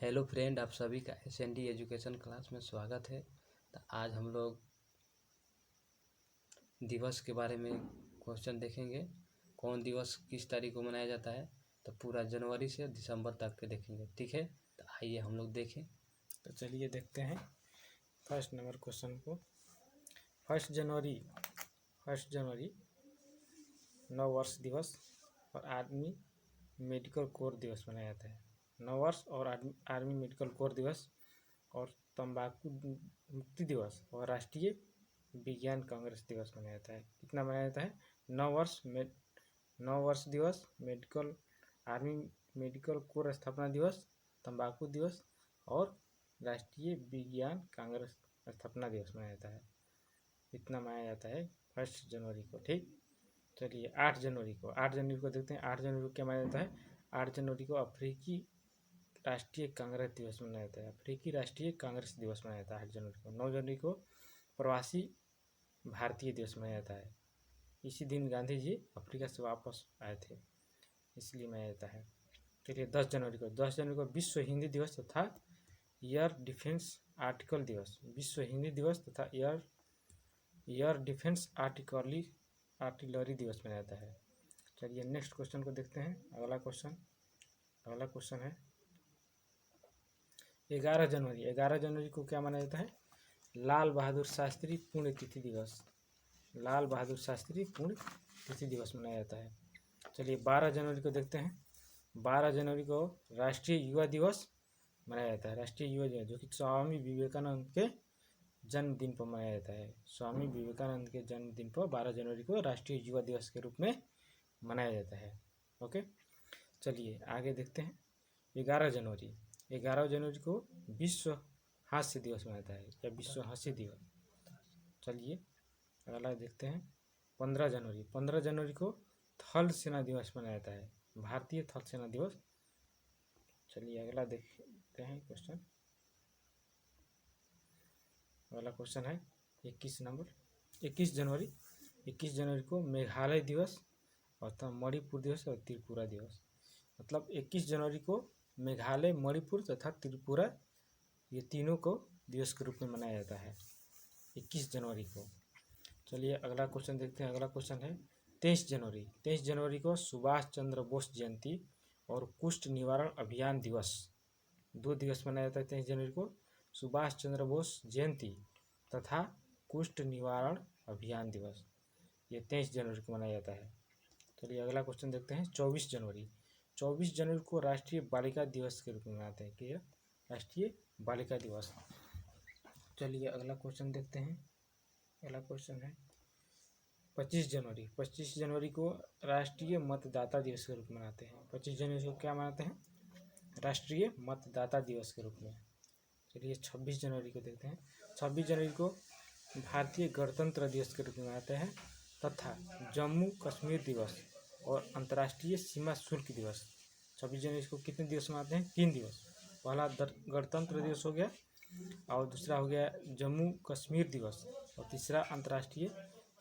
Hello friend, आप सभी का SND एजुकेशन क्लास में स्वागत है। तो आज हम लोग दिवस के बारे में क्वेश्चन देखेंगे। कौन दिवस किस तारीख को मनाया जाता है, तो पूरा जनवरी से दिसंबर तक के देखेंगे। ठीक है, तो आइए हम लोग देखें। तो चलिए देखते हैं फर्स्ट नंबर क्वेश्चन को। फर्स्ट जनवरी नववर्ष दिवस और आर्मी मेडिकल कोर दिवस मनाया जाता है। नववर्ष और आर्मी मेडिकल कोर दिवस और तंबाकू मुक्ति दिवस और राष्ट्रीय विज्ञान कांग्रेस दिवस मनाया जाता है। कितना मनाया जाता है? नववर्ष दिवस, आर्मी मेडिकल कोर स्थापना दिवस, तंबाकू दिवस और राष्ट्रीय विज्ञान कांग्रेस स्थापना दिवस मनाया जाता है। इतना मनाया जाता है फर्स्ट जनवरी को। ठीक, चलिए 8 जनवरी को देखते हैं। 8 जनवरी को क्या मनाया जाता है? 8 जनवरी को अफ्रीकी राष्ट्रीय कांग्रेस दिवस मनाया जाता है। अफ्रीकी राष्ट्रीय कांग्रेस दिवस मनाया जाता है 8 जनवरी को। 9 जनवरी को प्रवासी भारतीय दिवस मनाया जाता है। इसी दिन गांधी जी अफ्रीका से वापस आए थे, इसलिए मनाया जाता है। चलिए 10 जनवरी को विश्व हिंदी दिवस तथा एयर डिफेंस आर्टिकल दिवस, विश्व हिंदी दिवस तथा एयर डिफेंस आर्टिलरी दिवस मनाया जाता है। चलिए नेक्स्ट क्वेश्चन को देखते हैं। अगला क्वेश्चन है 11 जनवरी को क्या मनाया जाता है? लाल बहादुर शास्त्री पुण्यतिथि दिवस, लाल बहादुर शास्त्री पुण्यतिथि दिवस मनाया जाता है। चलिए 12 जनवरी को देखते हैं। 12 जनवरी को राष्ट्रीय युवा दिवस मनाया जाता है। राष्ट्रीय युवा दिवस जो कि स्वामी विवेकानंद के जन्मदिन पर मनाया जाता है। स्वामी विवेकानंद के जन्मदिन पर 12 जनवरी को राष्ट्रीय युवा दिवस के रूप में मनाया जाता है। ओके, चलिए आगे देखते हैं। 11 जनवरी को विश्व हास्य दिवस मनाया जाता है या विश्व हास्य दिवस। चलिए अगला देखते हैं। 15 जनवरी को थल सेना दिवस मनाया जाता है, भारतीय थल सेना दिवस। चलिए अगला देखते हैं क्वेश्चन। अगला क्वेश्चन है 21 जनवरी को मेघालय दिवस और मणिपुर दिवस और त्रिपुरा दिवस। मतलब 21 जनवरी को मेघालय, मणिपुर तथा त्रिपुरा, ये तीनों को दिवस के रूप में मनाया जाता है 21 जनवरी को। चलिए अगला क्वेश्चन देखते हैं। अगला क्वेश्चन है 23 जनवरी को सुभाष चंद्र बोस जयंती और कुष्ठ निवारण अभियान दिवस, 2 दिवस मनाया जाता है 23 जनवरी को। सुभाष चंद्र बोस जयंती तथा कुष्ठ निवारण अभियान दिवस, ये 23 जनवरी को मनाया जाता है। चलिए अगला क्वेश्चन देखते हैं। 24 जनवरी को राष्ट्रीय बालिका दिवस के रूप में मनाते हैं कि राष्ट्रीय बालिका दिवस। चलिए अगला क्वेश्चन देखते हैं। अगला क्वेश्चन है 25 जनवरी को राष्ट्रीय मतदाता दिवस के रूप में मनाते हैं। 25 जनवरी को क्या मनाते हैं? राष्ट्रीय मतदाता दिवस के रूप में। चलिए 26 जनवरी को देखते हैं। 26 जनवरी को भारतीय गणतंत्र दिवस के रूप में मनाते हैं तथा जम्मू कश्मीर दिवस और अंतर्राष्ट्रीय सीमा शुल्क दिवस। 26 जनवरी को कितने दिवस मनाते हैं? 3 दिवस। पहला गणतंत्र दिवस हो गया और दूसरा हो गया जम्मू कश्मीर दिवस और तीसरा अंतर्राष्ट्रीय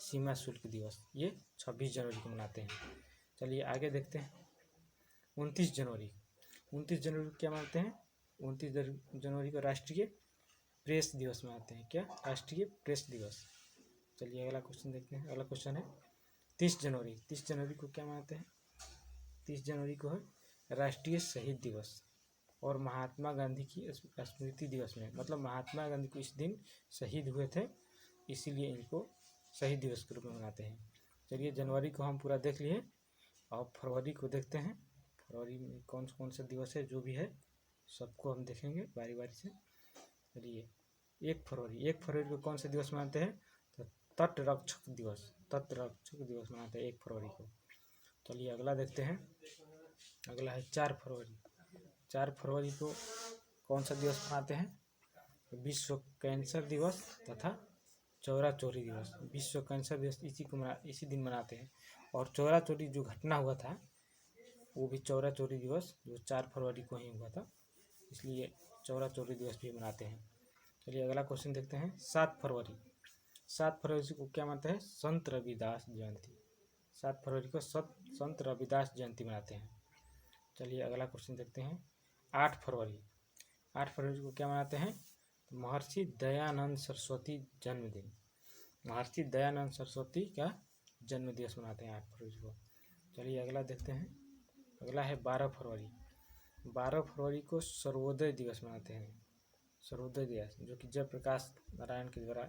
सीमा शुल्क दिवस। ये 26 जनवरी को मनाते हैं। चलिए आगे देखते हैं। 29 जनवरी को क्या मनाते हैं? 29 जनवरी को राष्ट्रीय प्रेस दिवस मनाते हैं। क्या? राष्ट्रीय प्रेस दिवस। चलिए अगला क्वेश्चन देखते हैं। अगला क्वेश्चन है 30 जनवरी को क्या मनाते हैं? 30 जनवरी को है राष्ट्रीय शहीद दिवस और महात्मा गांधी की स्मृति दिवस में, मतलब महात्मा गांधी को इस दिन शहीद हुए थे, इसीलिए इनको शहीद दिवस के रूप में मनाते हैं। चलिए जनवरी को हम पूरा देख लिए और फरवरी को देखते हैं। फरवरी में कौन सा दिवस है, जो भी है सबको हम देखेंगे बारी बारी से। चलिए 1 फरवरी को कौन सा दिवस मनाते हैं? तो तटरक्षक दिवस मनाते हैं 1 फरवरी को। चलिए अगला देखते हैं। अगला है 4 फरवरी को कौन सा दिवस मनाते हैं? विश्व कैंसर दिवस तथा चौरा चोरी दिवस। विश्व कैंसर दिवस इसी दिन मनाते हैं और चौरा चोरी जो घटना हुआ था वो भी चौरा चोरी दिवस जो 4 फरवरी को ही हुआ था, इसलिए चौरा चोरी दिवस भी मनाते हैं। चलिए अगला क्वेश्चन देखते हैं। 7 फरवरी को क्या मनाते हैं? संत रविदास जयंती। 7 फरवरी को संत रविदास जयंती मनाते हैं। चलिए अगला क्वेश्चन देखते हैं। 8 8 फरवरी को क्या मनाते हैं? तो महर्षि दयानंद सरस्वती जन्मदिन। महर्षि दयानंद सरस्वती का जन्म दिवस मनाते हैं 8 फरवरी को। चलिए अगला देखते हैं। अगला है 12 फरवरी। 12 फरवरी को सर्वोदय दिवस मनाते हैं। सर्वोदय दिवस जो कि जयप्रकाश नारायण के द्वारा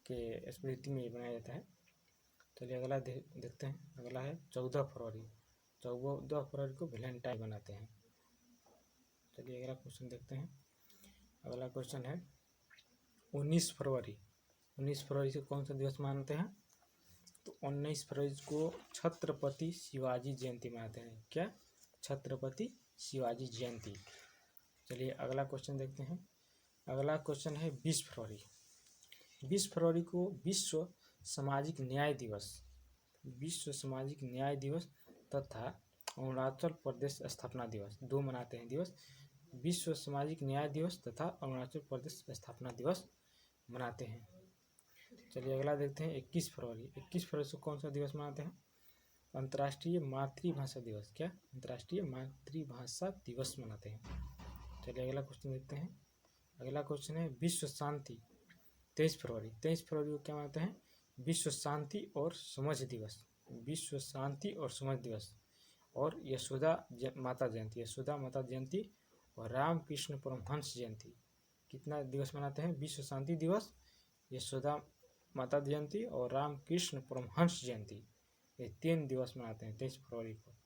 के स्मृति में बनाया जाता है। चलिए अगला देखते हैं। अगला है 14 फरवरी। 14 फरवरी को वैलेंटाइन मनाते हैं। चलिए अगला क्वेश्चन देखते हैं। अगला क्वेश्चन है 19 फरवरी। 19 फरवरी से कौन सा दिवस मनाते हैं? तो 19 फरवरी को छत्रपति शिवाजी जयंती मनाते हैं। क्या? छत्रपति शिवाजी जयंती। चलिए अगला क्वेश्चन देखते हैं। अगला क्वेश्चन है 20 फरवरी। 20 फरवरी को विश्व सामाजिक न्याय दिवस, विश्व सामाजिक न्याय दिवस तथा अरुणाचल प्रदेश स्थापना दिवस, दो मनाते हैं दिवस। विश्व सामाजिक न्याय दिवस तथा अरुणाचल प्रदेश स्थापना दिवस मनाते हैं। चलिए अगला देखते हैं 21 फरवरी। 21 फरवरी को कौन सा दिवस मनाते हैं? अंतर्राष्ट्रीय मातृभाषा दिवस। क्या? अंतर्राष्ट्रीय मातृभाषा दिवस मनाते हैं। चलिए अगला क्वेश्चन देखते हैं। अगला क्वेश्चन है विश्व शांति। 23 फरवरी। 23 फरवरी को क्या मनाते हैं? विश्व शांति और समझ दिवस। विश्व शांति और समझ दिवस और यशोदा माता जयंती, यशोदा माता जयंती और रामकृष्ण परमहंस जयंती। कितना दिवस मनाते हैं? विश्व शांति दिवस, यशोदा माता जयंती और रामकृष्ण परमहंस जयंती। ये 3 दिवस मनाते हैं 23 फरवरी को।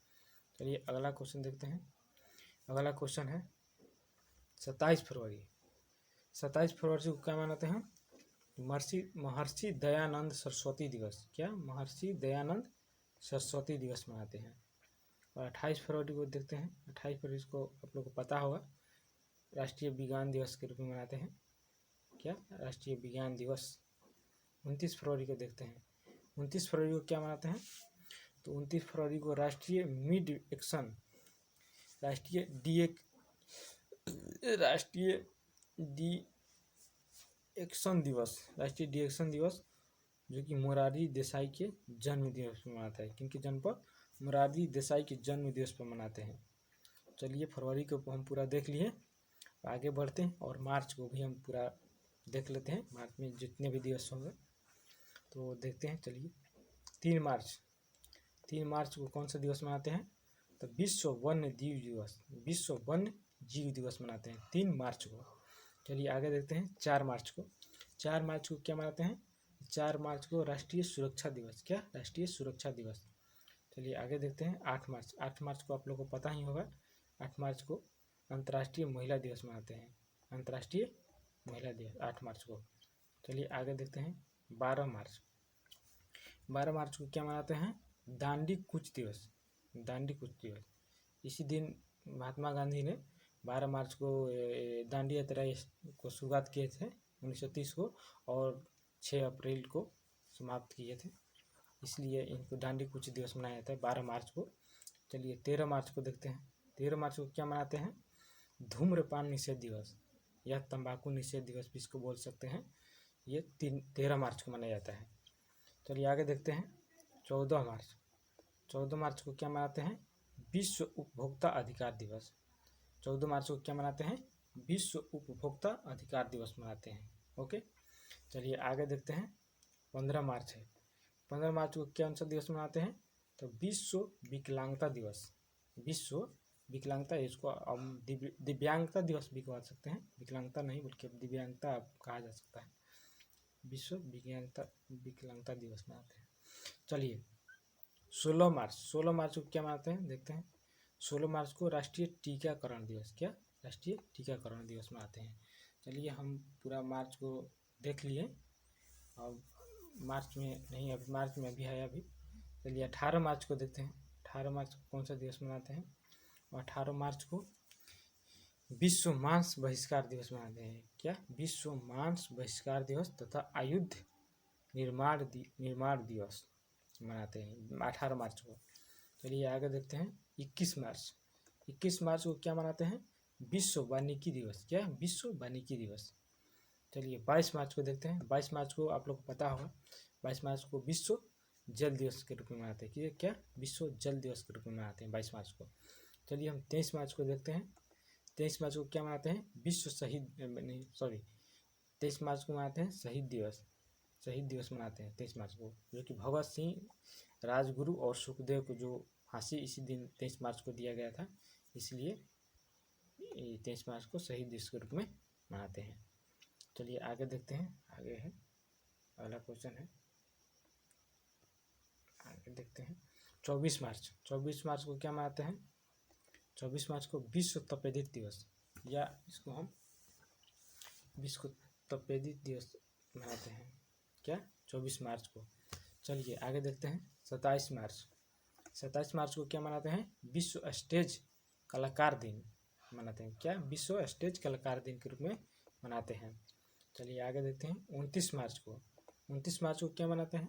चलिए अगला क्वेश्चन देखते हैं। अगला क्वेश्चन है 27 फरवरी। 27 फरवरी को क्या मनाते हैं? महर्षि दयानंद सरस्वती दिवस। क्या? महर्षि दयानंद सरस्वती दिवस मनाते हैं। और 28 फरवरी को देखते हैं। 28 फरवरी को आप लोग को पता होगा राष्ट्रीय विज्ञान दिवस के रूप में मनाते हैं। क्या? राष्ट्रीय विज्ञान दिवस। 29 फरवरी को देखते हैं। 29 फरवरी को क्या मनाते हैं? तो 29 फरवरी को राष्ट्रीय मिड एक्शन, राष्ट्रीय डी एक्शन दिवस, राष्ट्रीय डी एक्शन दिवस जो कि मोरारजी देसाई के जन्म दिवस पर मनाता है। किनके जन्म पर? मोरारजी देसाई के जन्म दिवस पर मनाते हैं। चलिए फरवरी को हम पूरा देख लिए, आगे बढ़ते हैं और मार्च को भी हम पूरा देख लेते हैं। मार्च में जितने भी दिवस होंगे तो देखते हैं। चलिए 3 मार्च को कौन सा दिवस मनाते हैं? तो विश्व वन्य जीव दिवस, विश्व वन्य जीव दिवस मनाते हैं 3 मार्च को। चलिए आगे देखते हैं 4 मार्च को। 4 मार्च को क्या मनाते हैं? 4 मार्च को राष्ट्रीय सुरक्षा दिवस। क्या? राष्ट्रीय सुरक्षा दिवस। चलिए आगे देखते हैं 8 मार्च। 8 मार्च को आप लोगों को पता ही होगा, 8 मार्च को अंतर्राष्ट्रीय महिला दिवस मनाते हैं। अंतर्राष्ट्रीय महिला दिवस 8 मार्च को। चलिए आगे देखते हैं 12 मार्च। 12 मार्च को क्या मनाते हैं? दांडी कूच दिवस, दांडी कूच दिवस। इसी दिन महात्मा गांधी ने 12 मार्च को दांडी यात्रा को शुरुआत किए थे 1930 को और 6 अप्रैल को समाप्त किए थे, इसलिए इनको दांडी कूच दिवस मनाया जाता है 12 मार्च को। चलिए 13 मार्च को देखते हैं। 13 मार्च को क्या मनाते हैं? धूम्रपान निषेध दिवस या तंबाकू निषेध दिवस भी इसको बोल सकते हैं। ये 13 मार्च को मनाया जाता है। चलिए आगे देखते हैं 14 मार्च। 14 मार्च को क्या मनाते हैं? विश्व उपभोक्ता अधिकार दिवस। 14 मार्च को क्या मनाते हैं? विश्व उपभोक्ता अधिकार दिवस मनाते हैं। ओके, चलिए आगे देखते हैं 15 मार्च है। 15 मार्च को कौन सा दिवस मनाते हैं? तो विश्व विकलांगता दिवस। विश्व विकलांगता, इसको हम दिव्यांगता दिवस भी कह सकते हैं, विकलांगता नहीं बल्कि दिव्यांगता कहा जा सकता है। विश्व विकलांगता दिवस मनाते हैं। चलिए 16 मार्च। 16 मार्च को क्या मनाते हैं? देखते हैं। 16 मार्च को राष्ट्रीय टीकाकरण दिवस। क्या? राष्ट्रीय टीकाकरण दिवस मनाते हैं। चलिए हम पूरा मार्च को देख लिए। अब मार्च में नहीं, अभी मार्च में अभी है अभी। चलिए 18 मार्च को देखते हैं। 18 मार्च को कौन सा दिवस मनाते हैं? 18 मार्च को विश्व मांस बहिष्कार दिवस मनाते हैं। क्या? विश्व मांस बहिष्कार दिवस तथा आयुध निर्माण दिवस मनाते हैं 18 मार्च को। चलिए आगे देखते हैं 21 मार्च। 21 मार्च को क्या मनाते हैं? विश्व वानिकी दिवस। क्या? विश्व वानिकी दिवस। चलिए 22 मार्च को देखते हैं। 22 मार्च को आप लोग को पता होगा, 22 मार्च को विश्व जल दिवस के रूप में मनाते हैं। क्या? विश्व जल दिवस के रूप में मनाते हैं 22 मार्च को। चलिए हम 23 मार्च को देखते हैं। 23 मार्च को क्या मनाते हैं? विश्व शहीद नहीं सॉरी 23 मार्च को मनाते हैं शहीद दिवस मनाते हैं 23 मार्च को, जो कि भगत सिंह, राजगुरु और सुखदेव को जो फांसी इसी दिन 23 मार्च को दिया गया था, इसलिए 23 मार्च को शहीद दिवस के रूप में मनाते हैं। चलिए आगे देखते हैं, आगे है अगला क्वेश्चन है, आगे देखते हैं 24 मार्च को क्या मनाते हैं? 24 मार्च को विश्व तपेदिक दिवस, या इसको हम विश्व तपेदिक दिवस मनाते हैं क्या? 24 मार्च को। चलिए आगे देखते हैं 27 मार्च को क्या मनाते हैं? विश्व स्टेज कलाकार दिन मनाते हैं क्या? विश्व स्टेज कलाकार दिन के रूप में मनाते हैं। चलिए आगे देखते हैं 29 मार्च को क्या मनाते हैं?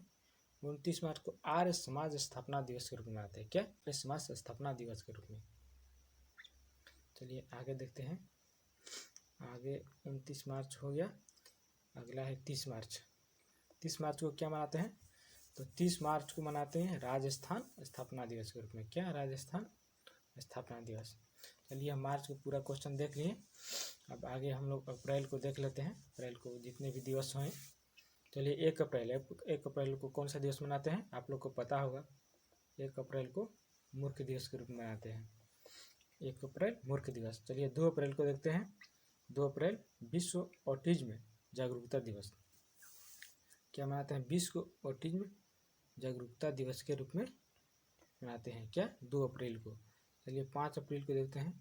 29 मार्च को आर्य समाज स्थापना दिवस के रूप में मनाते हैं क्या? आर्य समाज स्थापना दिवस के रूप में। चलिए आगे देखते हैं, आगे 29 मार्च हो गया, अगला है 30 मार्च को क्या मनाते हैं? तो 30 मार्च को मनाते हैं राजस्थान स्थापना दिवस के रूप में क्या? राजस्थान स्थापना दिवस। चलिए हम मार्च को पूरा क्वेश्चन देख लिए, अब आगे हम लोग अप्रैल को देख लेते हैं, अप्रैल को जितने भी दिवस हैं। चलिए 1 अप्रैल को कौन सा दिवस मनाते हैं? आप लोग को पता होगा, 1 अप्रैल को मूर्ख दिवस के रूप में मनाते हैं, 1 अप्रैल मूर्ख दिवस। चलिए 2 अप्रैल को देखते हैं, 2 अप्रैल विश्व ऑटिज्म जागरूकता दिवस क्या मनाते हैं? विश्व ऑटिज्म जागरूकता दिवस के रूप में मनाते हैं क्या? 2 अप्रैल को। चलिए 5 अप्रैल को देखते हैं,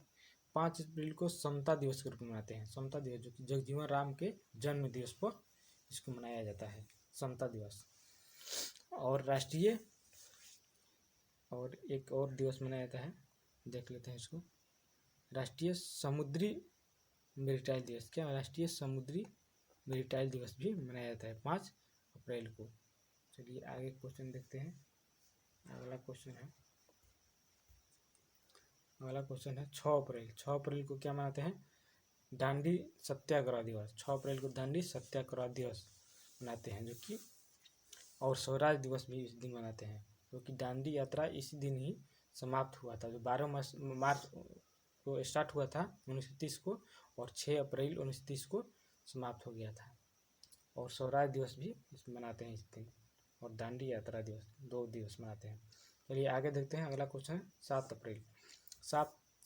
5 अप्रैल को समता दिवस के रूप में मनाते हैं, समता दिवस, जो कि जगजीवन राम के जन्म दिवस पर इसको मनाया जाता है, समता दिवस। और राष्ट्रीय और एक और दिवस मनाया जाता है, देख लेते हैं इसको, राष्ट्रीय समुद्री मेरीटाइल दिवस क्या? राष्ट्रीय समुद्री मेरीटाइल दिवस भी मनाया जाता है 5 अप्रैल को। चलिए आगे क्वेश्चन देखते हैं, अगला क्वेश्चन है 6 अप्रैल को क्या मनाते हैं? दांडी सत्याग्रह दिवस, 6 अप्रैल को दांडी सत्याग्रह दिवस मनाते हैं, जो कि और स्वराज दिवस भी इस दिन मनाते हैं, क्योंकि दांडी यात्रा इसी दिन ही समाप्त हुआ था, जो 12 मार्च को स्टार्ट हुआ था 1930 को, और 6 अप्रैल 1930 को समाप्त हो गया था। और स्वराज दिवस भी मनाते हैं इस दिन, और दांडी यात्रा दिवस, 2 दिवस मनाते हैं। चलिए आगे देखते हैं, अगला क्वेश्चन है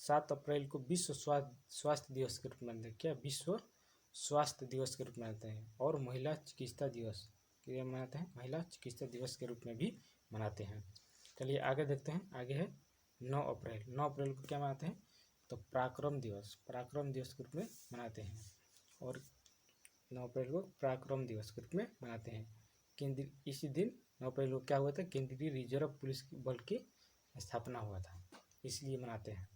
7 अप्रैल को विश्व स्वास्थ्य दिवस के रूप में मनाते हैं क्या? विश्व स्वास्थ्य दिवस के रूप में मनाते हैं। और महिला चिकित्सा दिवस क्या मनाते हैं? महिला चिकित्सा दिवस के रूप में भी मनाते हैं। चलिए आगे देखते हैं, आगे है 9 अप्रैल को क्या मनाते हैं? तो पराक्रम दिवस के रूप में मनाते हैं, और 9 अप्रैल को पराक्रम दिवस के रूप में मनाते हैं। इसी दिन 9 अप्रैल को क्या हुआ था? केंद्रीय रिजर्व पुलिस बल की स्थापना हुआ था, इसलिए मनाते हैं।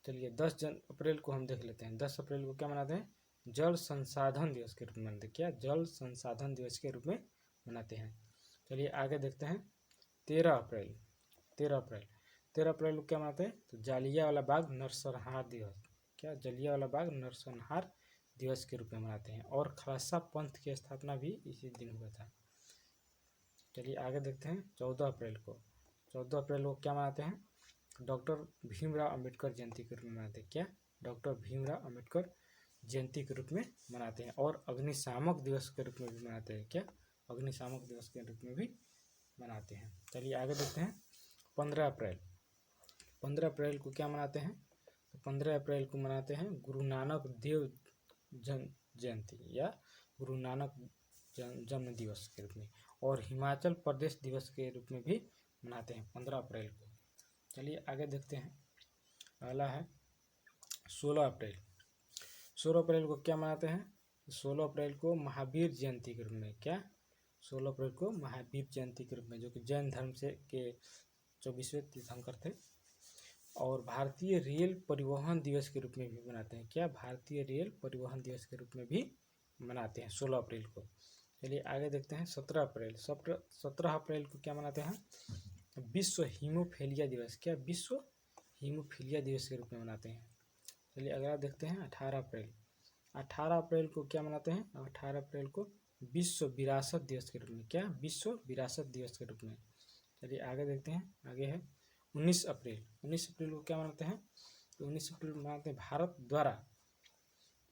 चलिए 10 अप्रैल को हम देख लेते हैं, 10 अप्रैल को क्या मनाते हैं? जल संसाधन दिवस के रूप में मनाते हैं क्या? जल संसाधन दिवस के रूप में मनाते हैं। चलिए आगे देखते हैं 13 अप्रैल को क्या मनाते हैं? तो जालियांवाला बाग नरसंहार दिवस क्या? जालियांवाला बाग नरसंहार दिवस के रूप में मनाते हैं। और खालसा पंथ की स्थापना भी इसी दिन हुआ था। चलिए आगे देखते हैं 14 अप्रैल को क्या मनाते हैं? डॉक्टर भीमराव अंबेडकर जयंती के रूप में मनाते हैं क्या? डॉक्टर भीमराव अंबेडकर जयंती के रूप में मनाते हैं। और अग्निशामक दिवस के रूप में भी मनाते हैं क्या? अग्निशामक दिवस के रूप में भी मनाते हैं। चलिए आगे देखते हैं 15 अप्रैल को क्या मनाते हैं? तो 15 अप्रैल को मनाते हैं गुरु नानक देव जयंती या गुरु नानक जन्म दिवस के रूप में। और हिमाचल प्रदेश दिवस के रूप में भी मनाते हैं 15 अप्रैल को। चलिए आगे देखते हैं, अगला है 16 अप्रैल को क्या मनाते हैं? 16 अप्रैल को महावीर जयंती के रूप में क्या? 16 अप्रैल को महावीर जयंती के रूप में, जो कि जैन धर्म से के 24वें तीर्थंकर थे। और भारतीय रेल परिवहन दिवस के रूप में भी मनाते हैं क्या? भारतीय रेल परिवहन दिवस के रूप में भी मनाते हैं 16 अप्रैल को। चलिए आगे देखते हैं 17 अप्रैल को क्या मनाते हैं? विश्व हीमोफीलिया दिवस क्या? विश्व हीमोफीलिया दिवस के रूप में मनाते हैं। चलिए अगला देखते हैं 18 अप्रैल को क्या मनाते हैं? 18 अप्रैल को विश्व विरासत दिवस के रूप में क्या? विश्व विरासत दिवस के रूप में। चलिए आगे देखते हैं, आगे है 19 अप्रैल को क्या मनाते हैं? तो 19 अप्रैल को मनाते हैं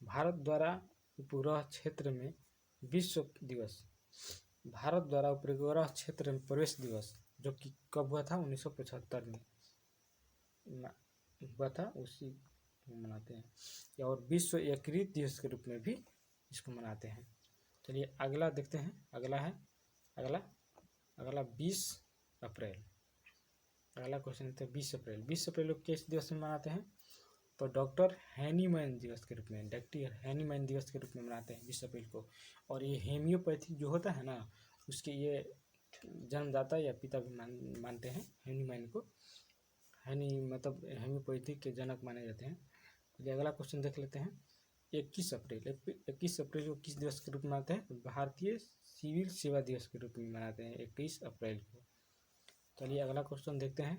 भारत द्वारा उपग्रह क्षेत्र में विश्व दिवस, भारत द्वारा उपग्रह क्षेत्र में प्रवेश दिवस, जो कि कब हुआ था 1975 में हुआ था, उसी को मनाते हैं। और विश्व एकीकृत दिवस के रूप में भी इसको मनाते हैं। चलिए अगला देखते हैं। अगला 20 अप्रैल। अगला क्वेश्चन है 20 अप्रैल। 20 अप्रैल को किस दिवस में मनाते हैं? तो डॉक्टर हैनीमैन दिवस के रूप में, डॉक्टर हैनीमैन दिवस के रूप में मनाते हैं 20 अप्रैल को। और ये हेमियोपैथी जो होता है ना, उसके ये जन्मदाता या पिता भी मानते हैं हैनीमैन को। मतलब हेमियोपैथी के जनक माने जाते हैं। चलिए अगला क्वेश्चन देख लेते हैं। 21 अप्रैल। 21 अप्रैल को किस दिवस के रूप में मनाते हैं? भारतीय सिविल सेवा दिवस के रूप में मनाते हैं 21 अप्रैल को। चलिए अगला क्वेश्चन देखते हैं।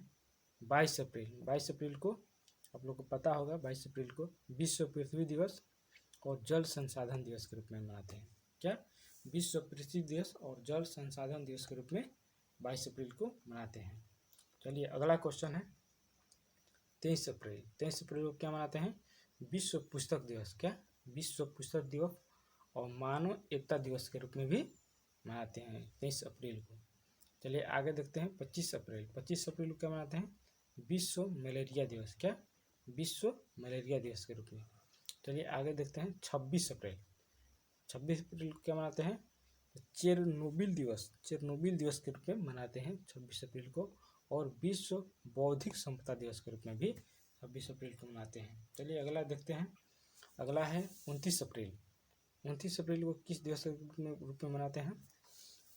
22 अप्रैल। 22 अप्रैल को आप लोग को पता होगा, 22 अप्रैल को विश्व पृथ्वी दिवस और जल संसाधन दिवस के रूप में मनाते हैं। क्या? विश्व पृथ्वी दिवस और जल संसाधन दिवस के रूप में 22 अप्रैल को मनाते हैं। चलिए अगला क्वेश्चन है 23 अप्रैल। 23 अप्रैल को क्या मनाते हैं? विश्व पुस्तक दिवस। क्या? विश्व पुस्तक दिवस और मानव एकता दिवस के रूप में भी मनाते हैं 23 अप्रैल को। चलिए आगे देखते हैं 25 अप्रैल। 25 अप्रैल को क्या मनाते हैं? विश्व मलेरिया दिवस। क्या? विश्व मलेरिया दिवस के रूप में। चलिए आगे देखते हैं 26 अप्रैल। 26 अप्रैल को क्या मनाते हैं? चेरनोबिल दिवस। चेरनोबिल दिवस के रूप में मनाते हैं 26 अप्रैल को। और विश्व बौद्धिक संपदा दिवस के रूप में भी 26 अप्रैल को मनाते हैं। चलिए अगला देखते हैं। अगला है 29 अप्रैल। 29 अप्रैल को किस दिवस के रूप में मनाते हैं?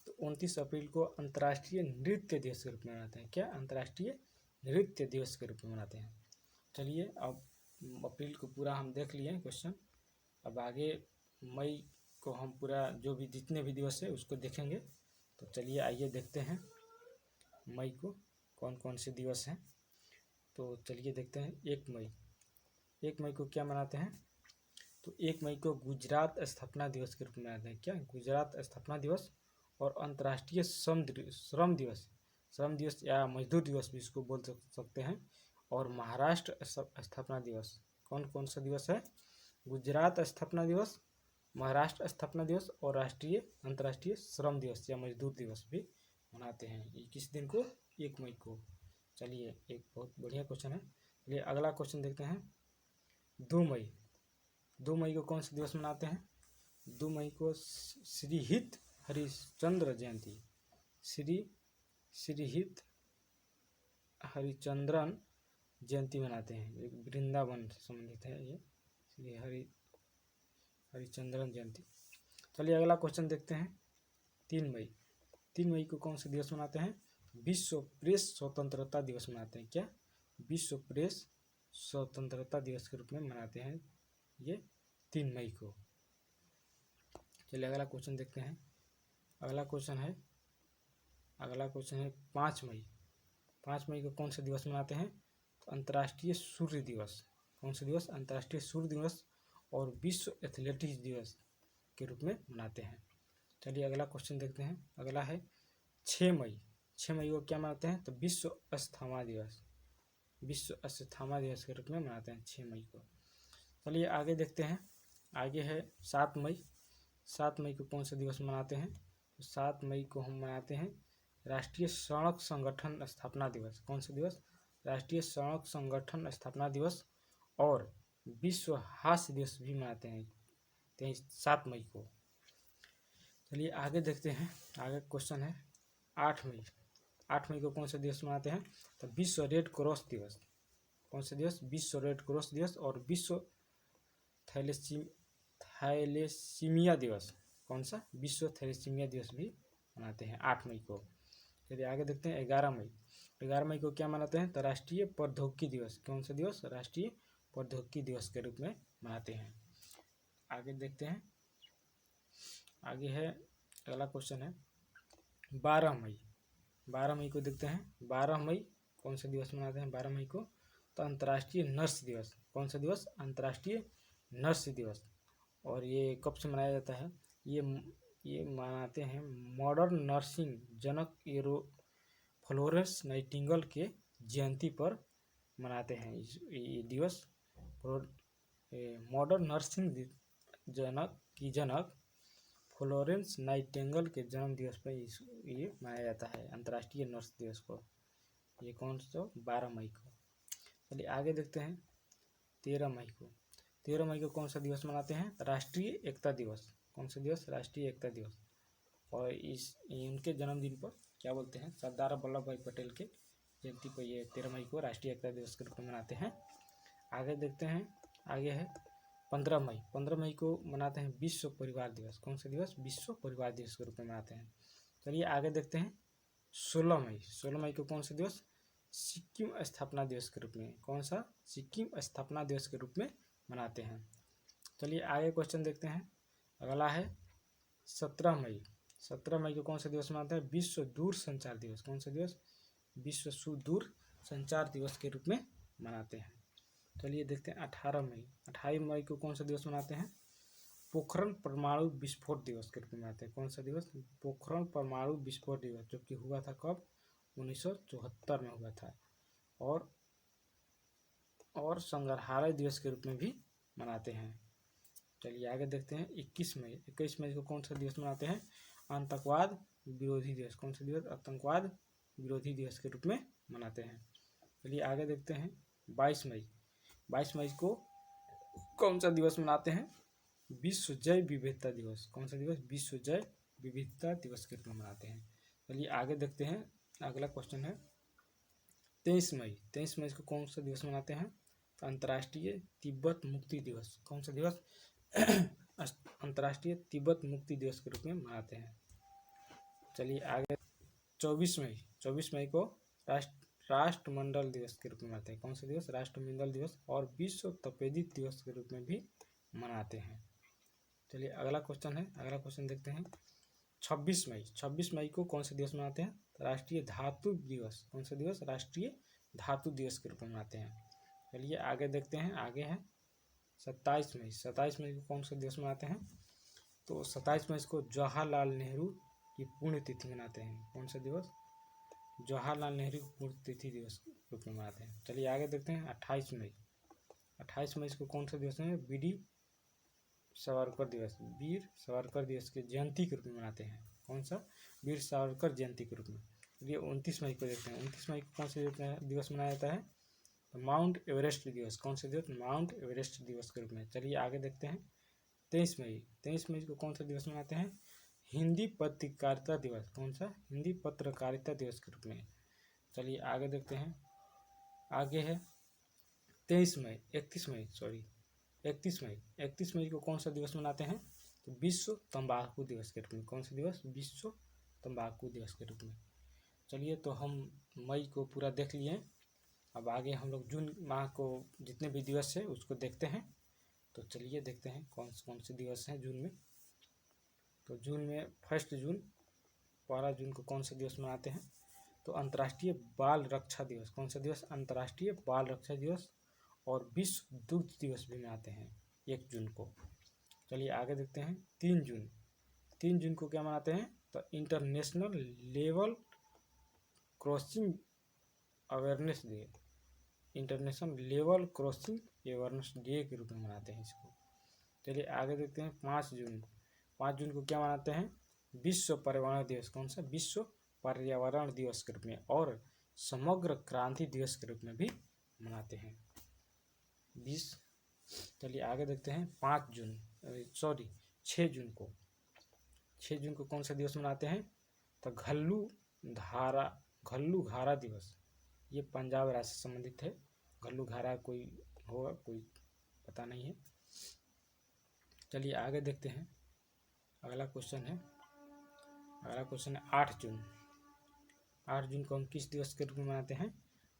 तो 29 अप्रैल को अंतर्राष्ट्रीय नृत्य दिवस के रूप में मनाते हैं। क्या? अंतर्राष्ट्रीय नृत्य दिवस के रूप में मनाते हैं। चलिए अब अप्रैल को पूरा हम देख लिए क्वेश्चन। अब आगे मई को हम पूरा जो भी जितने भी दिवस है उसको देखेंगे। तो चलिए आइए देखते हैं मई को कौन कौन से दिवस हैं। तो चलिए देखते हैं 1 मई। 1 मई को क्या मनाते हैं? तो 1 मई को गुजरात स्थापना दिवस के रूप में मनाते हैं। क्या? गुजरात स्थापना दिवस और अंतर्राष्ट्रीय श्रम दिवस या मजदूर दिवस भी इसको बोल सकते हैं। और महाराष्ट्र स्थापना दिवस। कौन कौन सा दिवस है? गुजरात स्थापना दिवस, महाराष्ट्र स्थापना दिवस और अंतर्राष्ट्रीय श्रम दिवस या मजदूर दिवस भी मनाते हैं। ये किस दिन को? 1 मई को। चलिए एक बहुत बढ़िया क्वेश्चन है। चलिए अगला क्वेश्चन देखते हैं 2 मई। 2 मई को कौन सा दिवस मनाते हैं? 2 मई को श्री हित हरिश्चंद्र जयंती, श्री हित हरिचंद्रन जयंती मनाते हैं। वृंदावन से संबंधित है ये श्री हरिचंद्रन जयंती। चलिए अगला क्वेश्चन देखते हैं 3 मई। 3 मई को कौन सा दिवस मनाते हैं? विश्व प्रेस स्वतंत्रता दिवस मनाते हैं। क्या? विश्व प्रेस स्वतंत्रता दिवस के रूप में मनाते हैं ये 3 मई को। चलिए अगला क्वेश्चन देखते हैं। अगला क्वेश्चन है 5 मई। 5 मई को कौन सा दिवस मनाते हैं? तो अंतर्राष्ट्रीय सूर्य दिवस। कौन सा दिवस? अंतर्राष्ट्रीय सूर्य दिवस और विश्व एथलेटिक्स दिवस के रूप में मनाते हैं। चलिए अगला क्वेश्चन देखते हैं। अगला है 6 मई। 6 मई को क्या मनाते हैं? तो विश्व अस्थमा दिवस, विश्व अस्थमा दिवस के रूप में मनाते हैं 6 मई को। चलिए आगे देखते हैं। आगे है 7 मई। 7 मई को कौन सा दिवस मनाते हैं? तो 7 मई को हम मनाते हैं राष्ट्रीय सड़क संगठन स्थापना दिवस। कौन सा दिवस? राष्ट्रीय सड़क संगठन स्थापना दिवस और विश्व हास्य दिवस भी मनाते हैं 7 मई को। चलिए आगे देखते हैं। आगे क्वेश्चन है 8 मई। 8 मई को कौन सा दिवस मनाते हैं? तो विश्व रेड क्रॉस दिवस। कौन सा दिवस? विश्व रेड क्रॉस दिवस और विश्व थैलेसीमिया दिवस। कौन सा? विश्व थैलेसीमिया दिवस भी मनाते हैं 8 मई को। चलिए आगे देखते हैं 11 मई। 11 मई को क्या मनाते हैं? तो राष्ट्रीय प्रौद्योगिकी दिवस। कौन सा दिवस? राष्ट्रीय प्रौद्योगिकी दिवस के रूप में मनाते हैं। आगे देखते हैं। आगे है अगला क्वेश्चन है 12 मई। 12 मई को देखते हैं। 12 मई कौन सा दिवस मनाते हैं 12 मई को? तो अंतर्राष्ट्रीय नर्स दिवस। कौन सा दिवस? अंतर्राष्ट्रीय नर्स दिवस। और ये कब से मनाया जाता है? ये मनाते हैं मॉडर्न नर्सिंग जनक फ्लोरेंस नाइटिंगेल के जयंती पर मनाते हैं ये दिवस। मॉडर्न नर्सिंग जनक फ्लोरेंस नाइटिंगेल के जन्म दिवस पर ये मनाया जाता है, अंतर्राष्ट्रीय नर्स दिवस को। ये कौन सा 12 मई को। चलिए आगे देखते हैं 13 मई को। 13 मई को कौन सा दिवस मनाते हैं? राष्ट्रीय एकता दिवस। कौन सा दिवस? राष्ट्रीय एकता दिवस। और उनके जन्मदिन पर क्या बोलते हैं? सरदार वल्लभ भाई पटेल के जयंती पर ये 13 मई को राष्ट्रीय एकता दिवस के रूप में मनाते हैं। आगे देखते हैं, आगे है 15 मई। 15 मई को मनाते हैं विश्व परिवार दिवस। कौन सा दिवस? विश्व परिवार दिवस के रूप में मनाते हैं। चलिए आगे देखते हैं 16 मई। 16 मई को कौन सा दिवस? सिक्किम स्थापना दिवस के रूप में। कौन सा? सिक्किम स्थापना दिवस के रूप में मनाते हैं। चलिए आगे क्वेश्चन देखते हैं। अगला है 17 मई। 17 मई को कौन सा दिवस मनाते हैं? विश्व दूर संचार दिवस। कौन सा दिवस? विश्व सुदूर संचार दिवस के रूप में मनाते हैं। चलिए देखते हैं 18 मई। 18 मई को कौन सा दिवस मनाते हैं? पोखरण परमाणु विस्फोट दिवस के रूप में मनाते हैं। कौन सा दिवस? पोखरण परमाणु विस्फोट दिवस, जो कि हुआ था कब? 1974 में हुआ था। और संग्रहालय दिवस के रूप में भी मनाते हैं। चलिए आगे देखते हैं 21 मई। 21 मई को कौन सा दिवस मनाते हैं? आतंकवाद विरोधी दिवस। कौन सा दिवस? आतंकवाद विरोधी दिवस के रूप में मनाते हैं। चलिए आगे देखते हैं 22 मई। 22 मई को कौन सा दिवस मनाते हैं? विश्व जैव विविधता दिवस। कौन सा दिवस? विश्व जैव विविधता दिवस के रूप में मनाते हैं। चलिए आगे देखते हैं, अगला क्वेश्चन है 23 मई। 23 मई को कौन सा दिवस मनाते हैं? अंतर्राष्ट्रीय तिब्बत मुक्ति दिवस। कौन सा दिवस? अंतर्राष्ट्रीय तिब्बत मुक्ति दिवस के रूप में मनाते हैं। चलिए आगे 24 मई। 24 मई को राष्ट्रमंडल दिवस के रूप में मनाते हैं। कौन सा दिवस? राष्ट्रमंडल दिवस। और विश्व तपेदिक दिवस के रूप में भी मनाते हैं। चलिए अगला क्वेश्चन है, अगला क्वेश्चन देखते हैं 26 मई। 26 मई को कौन सा दिवस मनाते हैं? राष्ट्रीय धातु दिवस। कौन सा दिवस? राष्ट्रीय धातु दिवस के रूप में मनाते हैं। चलिए आगे देखते हैं, आगे है 27 मई। 27 मई को कौन सा दिवस मनाते हैं? तो 27 मई को जवाहरलाल नेहरू की पुण्यतिथि मनाते हैं। कौन सा दिवस? जवाहरलाल नेहरू पुण्यतिथि दिवस के रूप में मनाते हैं। चलिए आगे देखते हैं 28 मई। 28 मई को कौन सा दिवस है? वीर सावरकर दिवस। वीर सावरकर दिवस के जयंती के रूप में मनाते हैं। कौन सा? वीर सावरकर जयंती के रूप में। चलिए 29 मई को देखते हैं। 29 मई को कौन सा दिवस मनाया जाता है? माउंट एवरेस्ट दिवस। कौन सा दिवस? माउंट एवरेस्ट दिवस के रूप में। चलिए आगे देखते हैं 23 मई। 23 मई को कौन सा दिवस मनाते हैं? हिंदी पत्रकारिता दिवस। कौन सा? हिंदी पत्रकारिता दिवस के रूप में। चलिए आगे देखते हैं, आगे है 31 मई को कौन सा दिवस मनाते हैं? तो विश्व तंबाकू दिवस के रूप में। कौन सा दिवस? विश्व तंबाकू दिवस के रूप में। चलिए तो हम मई को पूरा देख लिए। अब आगे हम लोग जून माह को जितने भी दिवस है उसको देखते हैं। तो चलिए देखते हैं कौन से दिवस हैं जून में। तो जून में 1 जून, 12 जून को कौन सा दिवस मनाते हैं? तो अंतर्राष्ट्रीय बाल रक्षा दिवस। कौन सा दिवस? अंतर्राष्ट्रीय बाल रक्षा दिवस। और विश्व दुग्ध दिवस भी मनाते हैं 1 जून को। चलिए आगे देखते हैं 3 जून। 3 जून को क्या मनाते हैं? तो international level crossing awareness day. International level crossing awareness day के रूप में मनाते हैं इसको। चलिए आगे देखते हैं 5 जून। 5 जून को क्या मनाते हैं? विश्व पर्यावरण दिवस। कौन सा? विश्व पर्यावरण दिवस के रूप में। और समग्र क्रांति दिवस के रूप में भी मनाते हैं 20। चलिए आगे देखते हैं 6 जून को। 6 जून को कौन सा दिवस मनाते हैं? तो घल्लू घारा दिवस। ये पंजाब राज्य से संबंधित है। घल्लू घारा कोई होगा, कोई पता नहीं है। चलिए आगे देखते हैं, अगला क्वेश्चन है 8 जून। 8 जून को हम किस दिवस के रूप में मनाते हैं?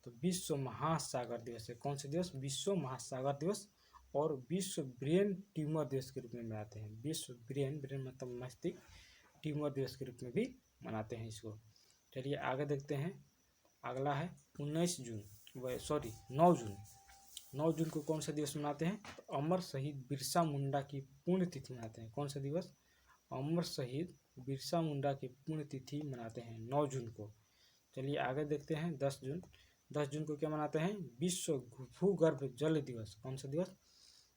तो विश्व महासागर दिवस है। कौन सा दिवस? विश्व महासागर दिवस। और विश्व ब्रेन ट्यूमर दिवस के रूप में मनाते हैं। विश्व ब्रेन मतलब मस्तिष्क ट्यूमर दिवस के रूप में भी मनाते हैं इसको। चलिए आगे देखते हैं, अगला है 9 जून। 9 जून को कौन सा दिवस मनाते हैं? तो अमर शहीद बिरसा मुंडा की पुण्यतिथि मनाते हैं। कौन सा दिवस? अमर शहीद बिरसा मुंडा की पुण्यतिथि मनाते हैं 9 जून को। चलिए आगे देखते हैं 10 जून। 10 जून को क्या मनाते हैं? विश्व भूगर्भ जल दिवस। कौन सा दिवस?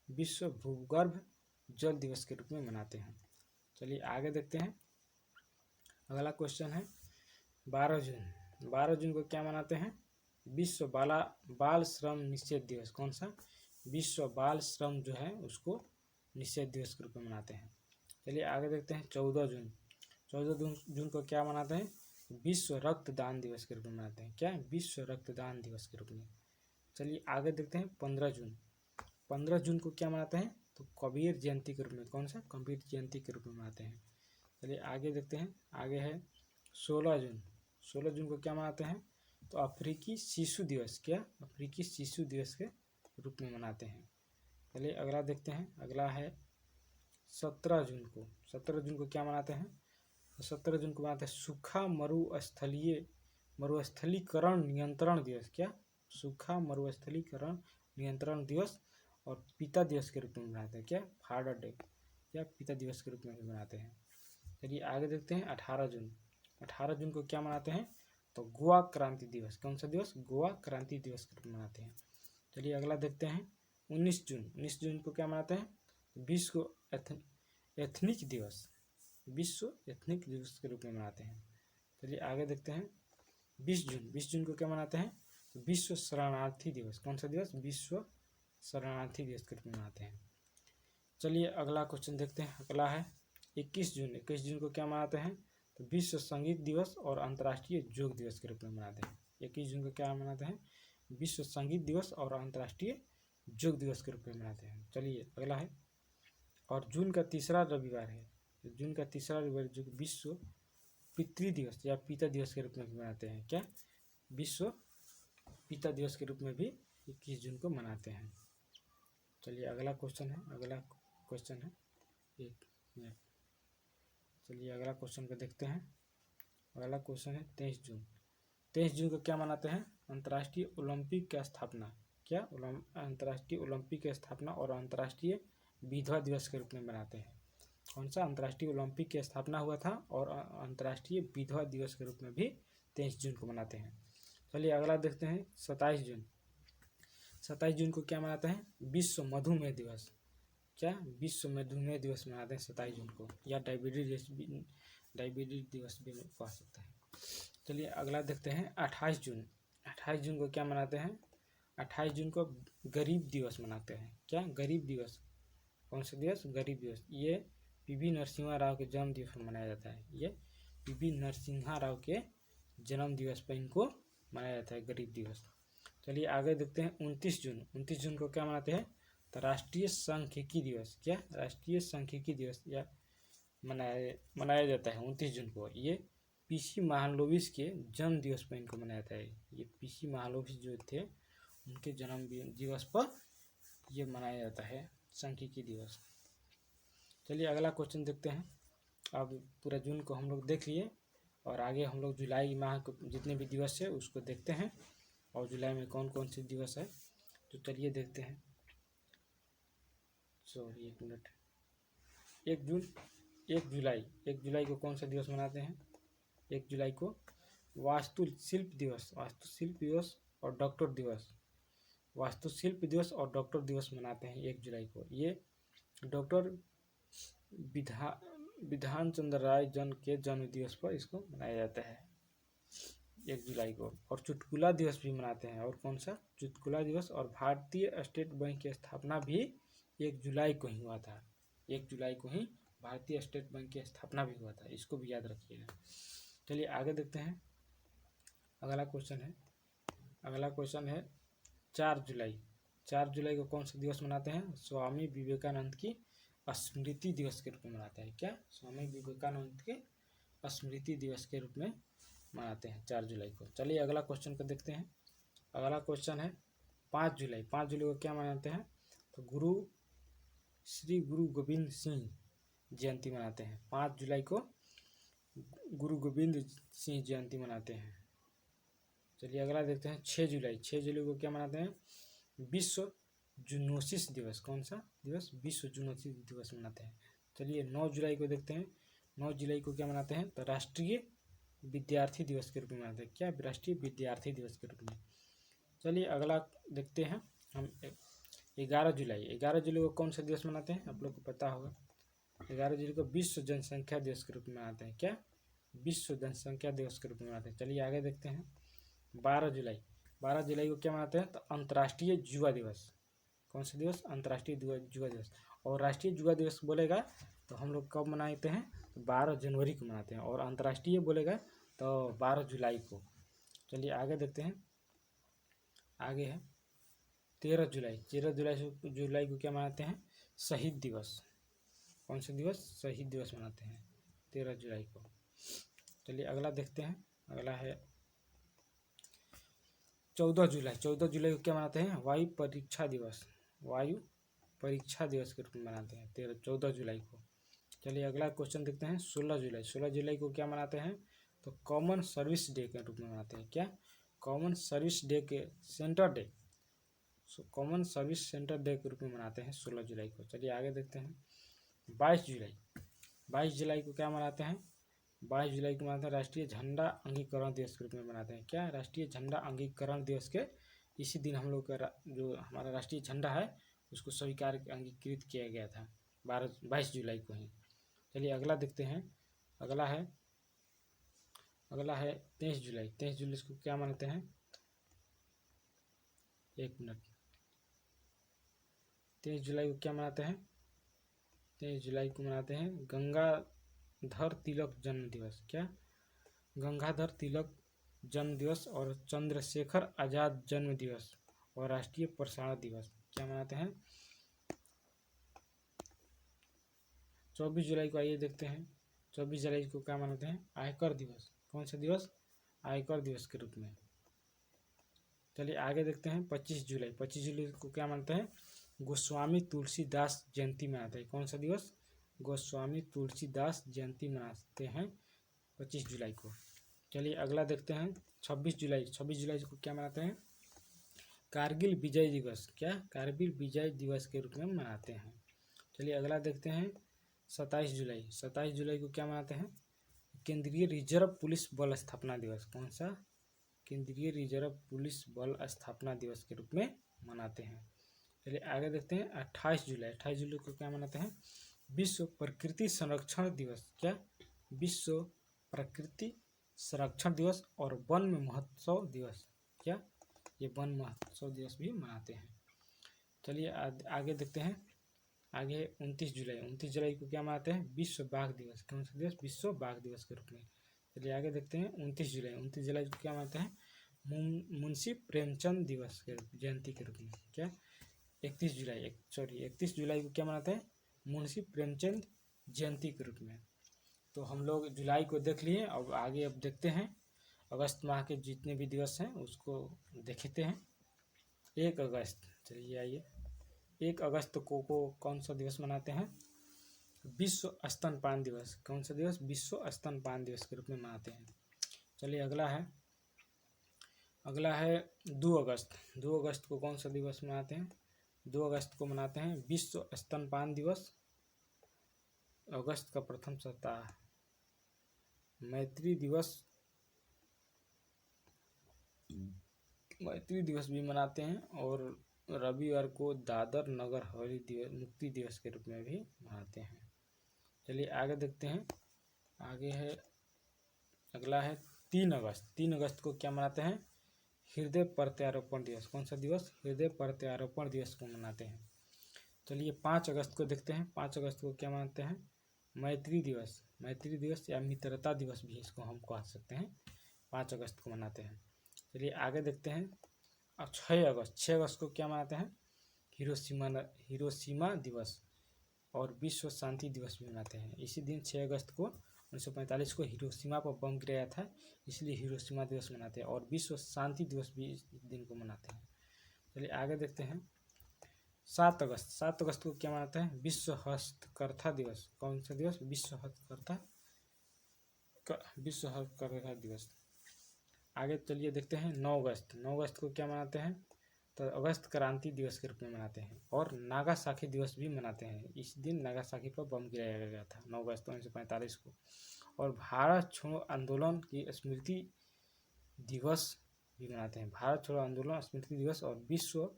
विश्व भूगर्भ जल दिवस के रूप में मनाते हैं। चलिए आगे देखते हैं। अगला क्वेश्चन है 12 जून। 12 जून को क्या मनाते हैं? विश्व बाल श्रम निषेध दिवस। कौन सा? विश्व बाल श्रम जो है उसको निषेध दिवस के रूप में मनाते हैं। चलिए आगे देखते हैं 14 जून। 14 जून को क्या मनाते हैं? विश्व रक्तदान दिवस के रूप में मनाते हैं। क्या? विश्व रक्तदान दिवस के रूप में। चलिए आगे देखते हैं 15 जून। 15 जून को क्या मनाते हैं? तो कबीर जयंती के रूप में। कौन सा? कबीर जयंती के रूप में मनाते हैं। चलिए आगे देखते हैं। आगे है 16 जून। 16 जून को क्या मनाते हैं? तो अफ्रीकी शिशु दिवस। क्या? अफ्रीकी शिशु दिवस के रूप में मनाते हैं। चलिए अगला देखते हैं। अगला है 17 जून को। 17 जून को क्या मनाते हैं? तो 17 जून को मनाते हैं सूखा मरुस्थलीकरण नियंत्रण दिवस। क्या? सूखा मरुस्थलीकरण नियंत्रण दिवस और पिता दिवस के रूप में मनाते हैं। क्या? फादर डे या पिता दिवस के रूप में भी मनाते हैं। चलिए आगे देखते हैं 18 जून। 18 जून को क्या मनाते हैं? तो गोवा क्रांति दिवस। कौन सा दिवस? गोवा क्रांति दिवस के रूप में मनाते हैं। चलिए अगला देखते हैं 19 जून। 19 जून को क्या मनाते हैं? विश्व एथनिक दिवस। विश्व एथनिक दिवस के रूप में मनाते हैं। चलिए आगे देखते हैं 20 जून। 20 जून को क्या मनाते हैं? विश्व शरणार्थी दिवस। कौन सा दिवस? विश्व शरणार्थी दिवस के रूप में मनाते हैं। चलिए अगला क्वेश्चन देखते हैं। अगला है 21 जून। 21 जून को क्या मनाते हैं? तो विश्व संगीत दिवस और अंतर्राष्ट्रीय योग दिवस के रूप में मनाते हैं। 21 जून को क्या मनाते हैं? विश्व संगीत दिवस और अंतर्राष्ट्रीय योग दिवस के रूप में मनाते हैं। चलिए अगला है और जून का तीसरा रविवार है। जून का तीसरा रविवार जो विश्व पितृ दिवस या पिता दिवस के रूप में भी मनाते हैं। क्या? विश्व पिता दिवस के रूप में भी 21 जून को मनाते हैं। चलिए अगला क्वेश्चन है। अगला क्वेश्चन है एक मिनट। चलिए अगला क्वेश्चन को देखते हैं। अगला क्वेश्चन है 23 जून। 23 जून को क्या मनाते हैं? अंतर्राष्ट्रीय ओलंपिक की स्थापना। क्या? अंतर्राष्ट्रीय ओलंपिक की स्थापना और अंतर्राष्ट्रीय विधवा दिवस के रूप में मनाते हैं। कौन सा? अंतर्राष्ट्रीय ओलंपिक की स्थापना हुआ था और अंतर्राष्ट्रीय विधवा दिवस के रूप में भी 23 जून को मनाते हैं। चलिए अगला देखते हैं 27 जून। 27 जून को क्या मनाते हैं? विश्व मधुमेह दिवस। क्या? विश्व मधुमेह दिवस मनाते हैं 27 जून को या डायबिटीज दिवस भी कह सकते हैं। चलिए अगला देखते हैं 28 जून। 28 जून को क्या मनाते हैं? 28 जून को गरीब दिवस मनाते हैं। क्या? गरीब दिवस। कौन सा दिवस? गरीब दिवस। ये पीवी नरसिम्हा राव के जन्म दिवस पर मनाया जाता है। ये पीवी नरसिम्हा राव के जन्म दिवस पर इनको मनाया जाता है गरीब दिवस। चलिए आगे देखते हैं 29 जून। 29 जून को क्या मनाते हैं? तो राष्ट्रीय सांख्यिकी दिवस। क्या? राष्ट्रीय सांख्यिकी दिवस या मनाया जाता है 29 जून को। ये पीसी महालनोबिस के जन्म दिवस पर इनको मनाया जाता है। ये पीसी महालनोबिस जो थे उनके जन्म दिवस पर ये मनाया जाता है सांख्यिकी दिवस। चलिए अगला क्वेश्चन देखते हैं। अब पूरा जून को हम लोग देख लिए और आगे हम लोग जुलाई माह को जितने भी दिवस है उसको देखते हैं और जुलाई में कौन कौन से दिवस है तो चलिए देखते हैं। सॉरी एक मिनट। 1 जुलाई को कौन सा दिवस मनाते हैं? 1 जुलाई को वास्तुशिल्प दिवस और डॉक्टर दिवस। वास्तुशिल्प दिवस और डॉक्टर दिवस मनाते हैं 1 जुलाई को। ये डॉक्टर विधान चंद्र राय के जन्म दिवस पर इसको मनाया जाता है 1 जुलाई को। और चुटकुला दिवस भी मनाते हैं। और कौन सा? चुटकुला दिवस। और भारतीय स्टेट बैंक की स्थापना भी 1 जुलाई को ही हुआ था। 1 जुलाई को ही भारतीय स्टेट बैंक की स्थापना भी हुआ था। इसको भी याद रखिएगा। चलिए आगे देखते हैं। अगला क्वेश्चन है 4 जुलाई। 4 जुलाई को कौन सा दिवस मनाते हैं? स्वामी विवेकानंद की स्मृति दिवस के रूप में मनाते हैं। क्या? स्वामी विवेकानंद के स्मृति दिवस के रूप में मनाते हैं 4 जुलाई को। चलिए अगला क्वेश्चन को देखते हैं। अगला क्वेश्चन है 5 जुलाई। 5 जुलाई को क्या मनाते हैं? तो श्री गुरु गोविंद सिंह जयंती मनाते हैं। 5 जुलाई को गुरु गोविंद सिंह जयंती मनाते हैं। चलिए अगला देखते हैं 6 जुलाई। 6 जुलाई को क्या मनाते हैं? विश्व जूनोसिस दिवस। कौन सा दिवस? विश्व जूनोसिस दिवस मनाते हैं। चलिए 9 जुलाई को देखते हैं। 9 जुलाई को क्या मनाते हैं? तो राष्ट्रीय विद्यार्थी दिवस के रूप में मनाते हैं। क्या? राष्ट्रीय विद्यार्थी दिवस के रूप में। चलिए अगला देखते हैं हम। 11 जुलाई को कौन सा दिवस मनाते हैं, आप लोग को पता होगा। 11 जुलाई को विश्व जनसंख्या दिवस के रूप में मनाते हैं। क्या? विश्व जनसंख्या दिवस के रूप में मनाते हैं। चलिए आगे देखते हैं। 12 जुलाई को क्या मनाते हैं, तो अंतर्राष्ट्रीय जुआ दिवस। कौन सा दिवस? अंतर्राष्ट्रीय जुआ दिवस। और राष्ट्रीय जुआ दिवस बोलेगा तो हम लोग कब मनाते हैं, तो 12 जनवरी को मनाते हैं। और अंतर्राष्ट्रीय बोलेगा तो 12 जुलाई को। चलिए आगे देखते हैं। आगे है 13 जुलाई। 13 जुलाई को क्या मनाते हैं, शहीद दिवस। कौन सा दिवस? शहीद दिवस मनाते हैं 13 जुलाई को। चलिए अगला देखते हैं। अगला है 14 जुलाई। 14 जुलाई को क्या मनाते हैं, वायु परीक्षा दिवस। वायु परीक्षा दिवस के रूप में मनाते हैं 14 जुलाई को। चलिए अगला क्वेश्चन देखते हैं। 16 जुलाई। 16 जुलाई को क्या मनाते हैं, तो कॉमन सर्विस डे के रूप में मनाते हैं। क्या? कॉमन सर्विस डे के centre day, common service centre day के रूप में मनाते हैं 16 जुलाई को। चलिए आगे देखते हैं। 22 जुलाई। 22 जुलाई को क्या मनाते हैं, 22 जुलाई को मनाते हैं राष्ट्रीय झंडा अंगीकरण दिवस के रूप में मनाते हैं। क्या? राष्ट्रीय झंडा अंगीकरण दिवस के इसी दिन हम लोग का जो हमारा राष्ट्रीय झंडा है उसको स्वीकार अंगीकृत किया गया था 22 जुलाई को ही। चलिए अगला देखते हैं। अगला है 23 जुलाई। 23 जुलाई को क्या मनाते हैं, 1 मिनट। 23 जुलाई को क्या मनाते हैं, 23 जुलाई को मनाते हैं गंगाधर तिलक जन्म दिवस। क्या? गंगाधर तिलक जन्म दिवस और चंद्रशेखर आजाद जन्म दिवस और राष्ट्रीय प्रसारण दिवस क्या मनाते हैं 24 जुलाई को। आइए देखते हैं 24 जुलाई को क्या मनाते हैं, आयकर दिवस। कौन सा दिवस? आयकर दिवस के रूप में। चलिए आगे देखते हैं। 25 जुलाई। 25 जुलाई को क्या मानते हैं, गोस्वामी तुलसीदास जयंती मनाते हैं। कौन सा दिवस? गोस्वामी तुलसीदास जयंती मनाते हैं 25 जुलाई को। चलिए अगला देखते हैं। 26 जुलाई। 26 जुलाई को क्या मनाते हैं, कारगिल विजय दिवस। क्या? कारगिल विजय दिवस के रूप में मनाते हैं। चलिए अगला देखते हैं। 27 जुलाई। 27 जुलाई को क्या मनाते हैं, केंद्रीय रिजर्व पुलिस बल स्थापना दिवस। कौन सा? केंद्रीय रिजर्व पुलिस बल स्थापना दिवस के रूप में मनाते हैं। चलिए आगे देखते हैं। 28 जुलाई। 28 जुलाई को क्या मनाते हैं, विश्व प्रकृति संरक्षण दिवस। क्या? विश्व प्रकृति संरक्षण दिवस और वन महोत्सव दिवस। क्या? ये वन महोत्सव दिवस भी मनाते हैं। चलिए आगे देखते हैं। आगे 29 जुलाई। 29 जुलाई को क्या मनाते हैं, विश्व बाघ दिवस। कौन सा दिवस? विश्व बाघ दिवस के रूप में। चलिए आगे देखते हैं। 29 जुलाई। 29 जुलाई को क्या मनाते हैं, मुंशी प्रेमचंद दिवस के जयंती के रूप में। क्या? 31 जुलाई को क्या मनाते हैं, मुंशी प्रेमचंद जयंती के रूप में। तो हम लोग जुलाई को देख लिए। अब आगे अब देखते हैं अगस्त माह के जितने भी दिवस हैं उसको देखते हैं। 1 अगस्त। चलिए आइए 1 अगस्त को कौन सा दिवस मनाते हैं, विश्व स्तनपान दिवस। कौन सा दिवस? विश्व स्तनपान दिवस के रूप में मनाते हैं। चलिए अगला है 2 अगस्त। 2 अगस्त को कौन सा दिवस मनाते हैं, 2 अगस्त को मनाते हैं विश्व स्तनपान दिवस। अगस्त का प्रथम सप्ताह मैत्री दिवस भी मनाते हैं। और रविवार को दादर नगर हवेली दिवस, मुक्ति दिवस के रूप में भी मनाते हैं। चलिए आगे देखते हैं। अगला है 3 अगस्त। 3 अगस्त को क्या मनाते हैं, हृदय प्रत्यारोपण दिवस। कौन सा दिवस? हृदय प्रत्यारोपण दिवस को मनाते हैं। चलिए 5 अगस्त को देखते हैं। 5 अगस्त को क्या मनाते हैं, मैत्री दिवस। मैत्री दिवस या मित्रता दिवस भी इसको हम कह सकते हैं, 5 अगस्त को मनाते हैं। चलिए आगे देखते हैं। अब 6 अगस्त। 6 अगस्त को क्या मनाते हैं, हिरोशिमा दिवस और विश्व शांति दिवस भी मनाते हैं। इसी दिन 6 अगस्त को 1945 को हिरोशिमा पर बम गिराया था, इसलिए हिरोशिमा दिवस मनाते हैं। और विश्व शांति दिवस भी इस दिन को मनाते हैं। चलिए आगे देखते हैं। 7 अगस्त। 7 अगस्त को क्या मनाते हैं, विश्व हस्तकरघा दिवस। कौन सा दिवस? विश्व हस्तकरघा दिवस। आगे चलिए देखते हैं 9 अगस्त। 9 अगस्त को क्या मनाते हैं, तो अगस्त क्रांति दिवस के रूप में मनाते हैं। और नागासाकी दिवस भी मनाते हैं। इस दिन नागासाकी पर बम गिराया गया था 9 अगस्त 1945 को। और भारत छोड़ो आंदोलन की स्मृति दिवस भी मनाते हैं। भारत छोड़ो आंदोलन स्मृति दिवस और विश्व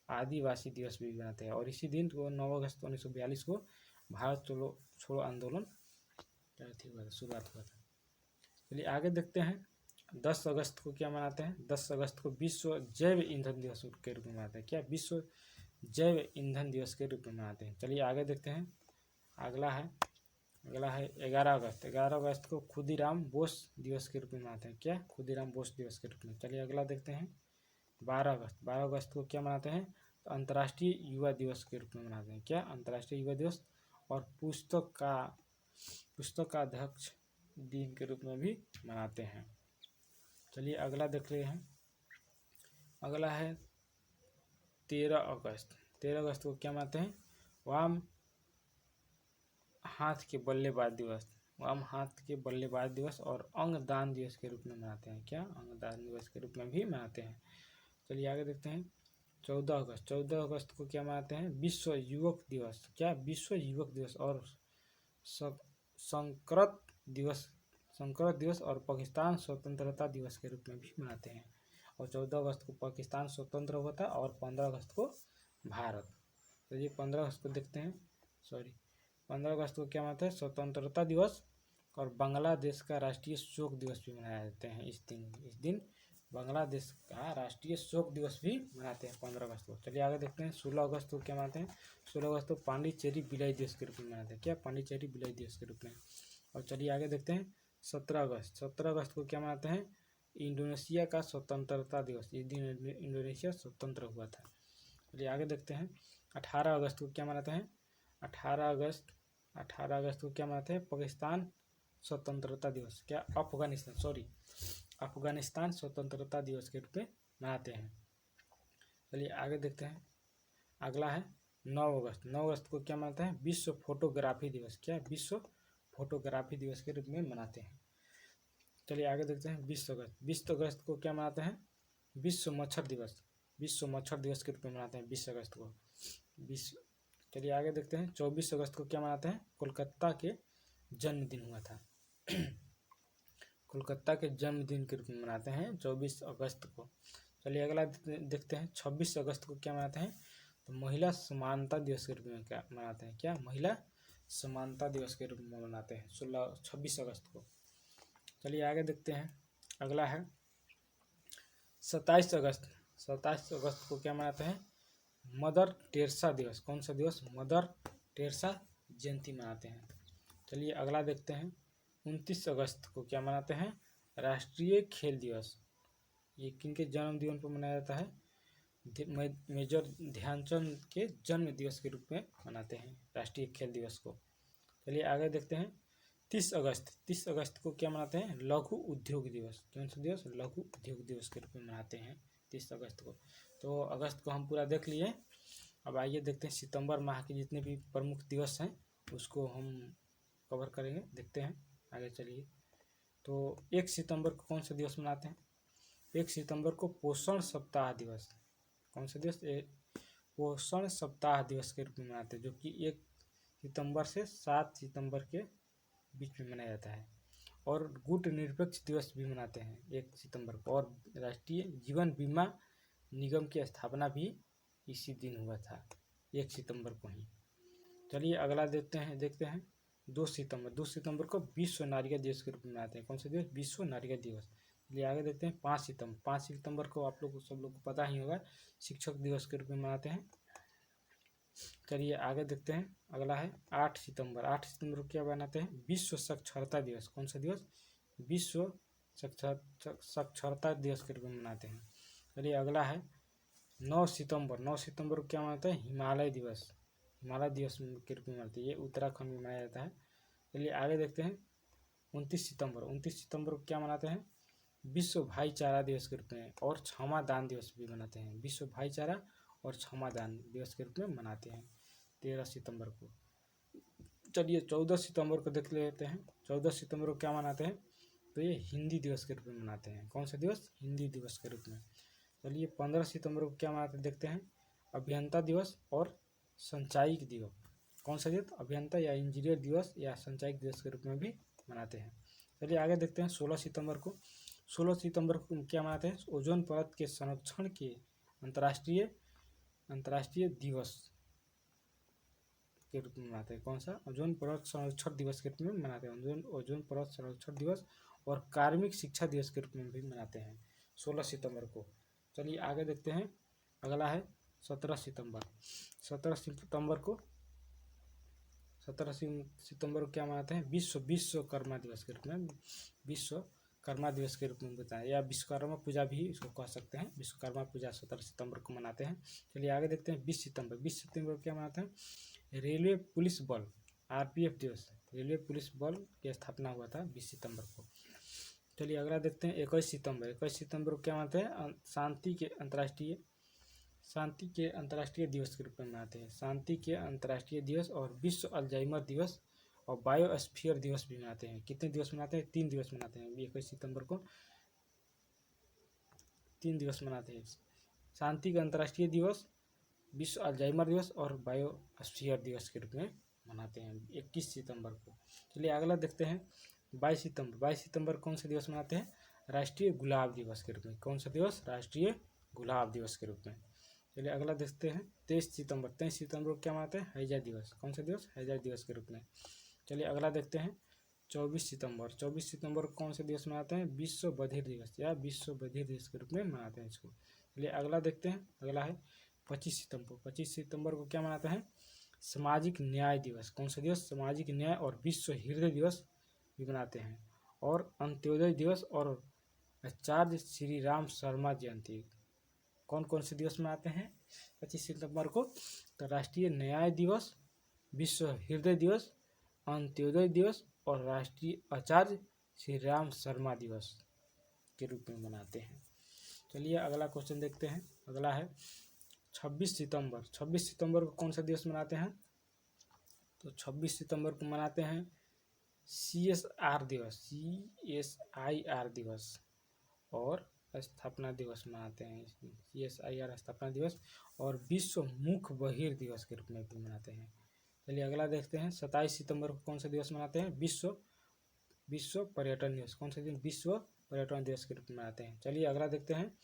आदिवासी दिवस भी मनाते हैं। और इसी दिन को 9 अगस्त 1942 को भारत छोड़ो आंदोलन शुरुआत हुआ था। चलिए आगे देखते हैं 10 अगस्त को क्या मनाते हैं। 10 अगस्त को विश्व जैव ईंधन दिवस के रूप में मनाते हैं। क्या विश्व जैव ईंधन दिवस के रूप में मनाते हैं। चलिए आगे देखते हैं। अगला है 11 अगस्त। 11 अगस्त को खुदीराम बोस दिवस के रूप में मनाते हैं। क्या खुदीराम बोस दिवस के रूप में। चलिए अगला देखते हैं 12 अगस्त। 12 अगस्त को क्या मनाते हैं, तो अंतर्राष्ट्रीय युवा दिवस के रूप में मनाते हैं। क्या अंतर्राष्ट्रीय युवा दिवस और पुस्तक का अध्यक्ष दिन के रूप में भी मनाते हैं। चलिए अगला देख रहे हैं। अगला है 13 अगस्त। 13 अगस्त को क्या मनाते हैं, वाम हाथ के बल्लेबाज दिवस, वाम हाथ के बल्लेबाज दिवस और अंगदान दिवस के रूप में मनाते हैं। क्या अंगदान दिवस के रूप में भी मनाते हैं। चलिए आगे देखते हैं 14 अगस्त। 14 अगस्त को क्या मनाते हैं, विश्व युवक दिवस। क्या विश्व युवक दिवस और संकरत दिवस और पाकिस्तान स्वतंत्रता दिवस के रूप में भी मनाते हैं। और 14 अगस्त को पाकिस्तान स्वतंत्र हुआ था और 15 अगस्त को भारत। तो ये 15 अगस्त को देखते हैं। 15 अगस्त को क्या मनाते हैं, स्वतंत्रता दिवस और बांग्लादेश का राष्ट्रीय शोक दिवस भी मनाए जाते हैं। इस दिन बांग्लादेश का राष्ट्रीय शोक दिवस भी मनाते हैं 15 अगस्त को। चलिए आगे देखते हैं 16 अगस्त को क्या मनाते हैं। 16 अगस्त को पांडिचेरी विलय दिवस के रूप में मनाते हैं। क्या पांडिचेरी विलय दिवस के रूप में। और चलिए आगे देखते हैं 17 अगस्त। 17 अगस्त को क्या मनाते हैं, इंडोनेशिया का स्वतंत्रता दिवस। इस दिन इंडोनेशिया स्वतंत्र हुआ था। चलिए आगे देखते हैं 18 अगस्त को क्या मनाते हैं। 18 अगस्त को क्या मनाते हैं, पाकिस्तान स्वतंत्रता दिवस। क्या अफगानिस्तान स्वतंत्रता दिवस के रूप में मनाते हैं। चलिए आगे देखते हैं। अगला है 9 अगस्त। 9 अगस्त को क्या मनाते हैं, विश्व फोटोग्राफी दिवस। क्या विश्व फोटोग्राफी दिवस के रूप में मनाते हैं। चलिए आगे देखते हैं 20 अगस्त। 20 अगस्त को क्या मनाते हैं, विश्व मच्छर दिवस। विश्व मच्छर दिवस के रूप में मनाते हैं 20 अगस्त को। चलिए आगे देखते हैं 24 अगस्त को क्या मनाते हैं, कोलकाता के जन्मदिन हुआ था। कोलकाता के जन्मदिन के रूप में मनाते हैं 24 अगस्त को। चलिए अगला देखते हैं 26 अगस्त को क्या मनाते हैं, तो महिला समानता दिवस के रूप में क्या मनाते हैं। क्या महिला समानता दिवस के रूप में मनाते हैं 26 अगस्त को। चलिए आगे देखते हैं। अगला है 27 अगस्त। 27 अगस्त को क्या मनाते हैं, मदर टेरेसा दिवस। कौन सा दिवस, मदर टेरेसा जयंती मनाते हैं। चलिए अगला देखते हैं 29 अगस्त को क्या मनाते हैं, राष्ट्रीय खेल दिवस। ये किनके जन्मदिन पर मनाया जाता है, मेजर ध्यानचंद के जन्म दिवस के रूप में मनाते हैं राष्ट्रीय खेल दिवस को। चलिए आगे देखते हैं 30 अगस्त। 30 अगस्त को क्या मनाते हैं, लघु उद्योग दिवस। कौन सा दिवस, लघु उद्योग दिवस के रूप में मनाते हैं 30 अगस्त को। तो अगस्त को हम पूरा देख लिए। अब आइए देखते हैं सितंबर माह के जितने भी प्रमुख दिवस हैं उसको हम कवर करेंगे। देखते हैं आगे चलिए। तो 1 सितंबर को कौन सा दिवस मनाते हैं, 1 सितंबर को पोषण सप्ताह दिवस। कौन सा दिवस, पोषण सप्ताह दिवस के रूप में मनाते हैं, जो कि 1 सितंबर से 7 सितंबर के बीच में मनाया जाता है। और गुट निरपेक्ष दिवस भी मनाते हैं 1 सितंबर को। और राष्ट्रीय जीवन बीमा निगम की स्थापना भी इसी दिन हुआ था 1 सितंबर को ही। चलिए अगला देखते हैं 2 सितंबर। 2 सितंबर को विश्व नारियल दिवस के रूप में मनाते हैं। कौन सा दिवस, विश्व नारियल दिवस। चलिए आगे देखते हैं 5 सितंबर। 5 सितंबर को आप लोग सब लोग को पता ही होगा, शिक्षक दिवस के रूप में मनाते हैं। चलिए आगे देखते हैं। अगला है 8 सितंबर। 8 सितंबर को क्या मनाते हैं, विश्व साक्षरता दिवस। कौन सा दिवस, विश्व साक्षरता दिवस के रूप में मनाते हैं। चलिए अगला है 9 सितंबर। 9 सितंबर को क्या मनाते हैं, हिमालय दिवस। हिमालय दिवस के रूप में मनाते हैं, ये उत्तराखंड में मनाया जाता है। चलिए आगे देखते हैं 29 सितंबर। 29 सितंबर को क्या मनाते हैं, विश्व भाईचारा दिवस के रूप में और क्षमा दान दिवस भी मनाते हैं। विश्व भाईचारा और क्षमा दान दिवस के रूप में मनाते हैं 13 सितंबर को। चलिए 14 सितंबर को देख लेते हैं। 14 सितंबर को क्या मनाते हैं, तो ये हिंदी दिवस के रूप में मनाते हैं। कौन सा दिवस, हिंदी दिवस के रूप में। चलिए 15 सितंबर को क्या मनाते हैं, देखते हैं, अभियंता दिवस और संचायक दिवस। कौन सा दिवस, अभियंता या इंजीनियर दिवस या संचायक दिवस के रूप में भी मनाते हैं। चलिए आगे देखते हैं 16 सितंबर को। 16 सितंबर को क्या मनाते हैं? ओजोन परत के संरक्षण के अंतर्राष्ट्रीय दिवस के रूप में मनाते हैं। कौन सा? ओजोन परत संरक्षण दिवस के रूप में मनाते हैं। ओजोन परत संरक्षण दिवस और कार्मिक शिक्षा दिवस के रूप में भी मनाते हैं 16 सितंबर को। चलिए आगे देखते हैं। अगला है 17 सितंबर। 17 सितंबर को क्या मनाते हैं? विश्वकर्मा दिवस के रूप में, विश्वकर्मा दिवस के रूप में बताया, या विश्वकर्मा पूजा भी इसको कह सकते हैं। विश्वकर्मा पूजा 17 सितंबर को मनाते हैं। चलिए आगे देखते हैं 20 सितंबर। 20 सितंबर को क्या मनाते हैं? रेलवे पुलिस बल, आरपीएफ दिवस। रेलवे पुलिस बल की स्थापना हुआ था 20 सितंबर को। चलिए अगला देखते हैं 21 सितंबर। 21 सितंबर को क्या मनाते हैं? शांति के अंतर्राष्ट्रीय दिवस के रूप में मनाते हैं। शांति के अंतर्राष्ट्रीय दिवस और विश्व अल्जाइमर दिवस और बायोस्फीयर दिवस भी मनाते हैं। कितने दिवस मनाते हैं? 3 दिवस मनाते हैं। 21 सितंबर को 3 दिवस मनाते हैं। शांति का अंतर्राष्ट्रीय दिवस, विश्व अल्जाइमर दिवस और बायोस्फीयर दिवस के रूप में मनाते हैं 21 सितंबर को। चलिए अगला देखते हैं 22 सितंबर। 22 सितंबर कौन सा दिवस मनाते हैं? राष्ट्रीय गुलाब दिवस के रूप में। कौन सा दिवस? राष्ट्रीय गुलाब दिवस के रूप में। चलिए अगला देखते हैं 23 सितंबर। 23 सितंबर को क्या मनाते हैं? हैजा दिवस। कौन सा दिवस? हैजा दिवस के रूप में। चलिए अगला देखते हैं 24 सितंबर। 24 सितंबर को कौन सा दिवस मनाते हैं? विश्व बधिर दिवस, या विश्व बधिर दिवस के रूप में मनाते हैं इसको। चलिए अगला देखते हैं। अगला है 25 सितंबर। 25 सितंबर को क्या मनाते हैं? सामाजिक न्याय दिवस। कौन सा दिवस? सामाजिक न्याय और विश्व हृदय दिवस भी मनाते हैं। और अंत्योदय दिवस और आचार्य श्री राम शर्मा जयंती। कौन कौन से दिवस मनाते हैं 25 सितंबर को? तो राष्ट्रीय न्याय दिवस, विश्व हृदय दिवस, अंत्योदय दिवस और राष्ट्रीय आचार्य श्री राम शर्मा दिवस के रूप में मनाते हैं। चलिए अगला क्वेश्चन देखते हैं। अगला है 26 सितंबर। 26 सितंबर को कौन सा दिवस मनाते हैं? तो 26 सितंबर को मनाते हैं CSR दिवस, CSIR दिवस और स्थापना दिवस मनाते हैं। CSIR स्थापना दिवस और विश्व मुख बहिर दिवस के रूप में भी मनाते हैं। चलिए अगला देखते हैं 27 सितंबर को कौन सा दिवस मनाते हैं? विश्व पर्यटन दिवस। कौन सा दिन? विश्व पर्यटन दिवस के रूप में मनाते हैं। चलिए अगला देखते हैं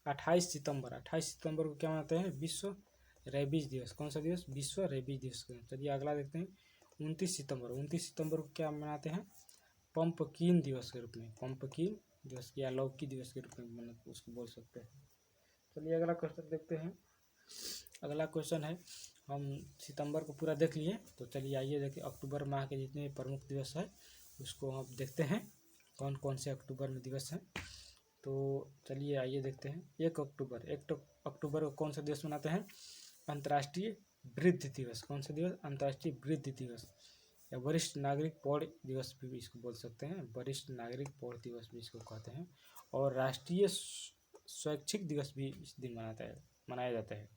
28 सितंबर। 28 सितंबर को क्या मनाते हैं? विश्व रेबीज दिवस। कौन सा दिवस? विश्व रेबीज दिवस। चलिए अगला देखते हैं 29 सितंबर। 29 सितंबर को क्या मनाते हैं? पंपकिन दिवस के रूप में। पंपकिन दिवस या लौकी दिवस के रूप में उसको बोल सकते हैं। चलिए अगला क्वेश्चन देखते हैं। अगला क्वेश्चन है, हम सितंबर को पूरा देख लिए, तो चलिए आइए देखिए अक्टूबर माह के जितने प्रमुख दिवस है उसको हम देखते हैं कौन कौन से अक्टूबर में दिवस हैं। तो चलिए आइए देखते हैं। 1 अक्टूबर को कौन सा दिवस मनाते हैं? अंतर्राष्ट्रीय वृद्ध दिवस। कौन सा दिवस? अंतर्राष्ट्रीय वृद्ध दिवस या वरिष्ठ नागरिक पौड़ दिवस भी इसको बोल सकते हैं। वरिष्ठ नागरिक पौड़ दिवस भी इसको कहते हैं। और राष्ट्रीय स्वैच्छिक दिवस भी इस दिन मनाया जाता है।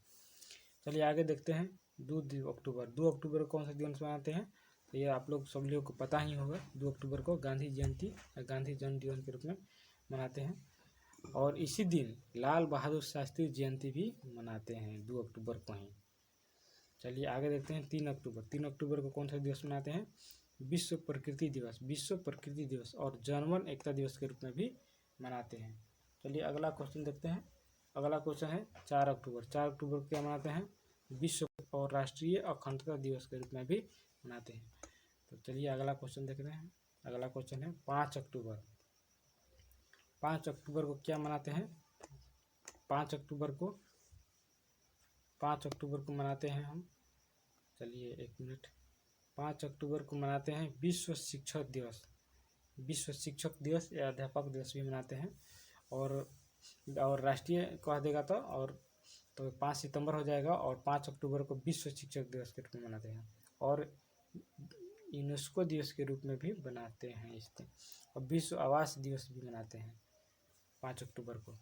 चलिए आगे देखते हैं 2 अक्टूबर। 2 अक्टूबर को कौन सा दिवस मनाते हैं? तो ये आप लोग सब लोगों को पता ही होगा। 2 अक्टूबर को गांधी जयंती या गांधी जन्म दिवस के रूप में मनाते हैं। और इसी दिन लाल बहादुर शास्त्री जयंती भी मनाते हैं 2 अक्टूबर को ही। चलिए आगे देखते हैं 3 अक्टूबर। 3 अक्टूबर को कौन सा दिवस मनाते हैं? विश्व प्रकृति दिवस। विश्व प्रकृति दिवस और जर्मन एकता दिवस के रूप में भी मनाते हैं। चलिए अगला क्वेश्चन देखते हैं। अगला क्वेश्चन है 4 अक्टूबर। 4 अक्टूबर को क्या मनाते हैं? विश्व और राष्ट्रीय अखंडता दिवस के रूप में भी मनाते हैं। तो चलिए अगला क्वेश्चन देखते हैं। अगला क्वेश्चन है 5 अक्टूबर। 5 अक्टूबर को क्या मनाते हैं? 5 अक्टूबर को मनाते हैं हम। चलिए 1 मिनट। 5 अक्टूबर को मनाते हैं विश्व शिक्षक दिवस। विश्व शिक्षक दिवस या अध्यापक दिवस भी मनाते हैं। और राष्ट्रीय कह देगा तो 5 सितंबर हो जाएगा। और 5 अक्टूबर को विश्व शिक्षक दिवस के रूप में मनाते हैं और यूनेस्को दिवस के रूप में भी मनाते हैं इस दिन। और विश्व आवास दिवस भी मनाते हैं 5 अक्टूबर को।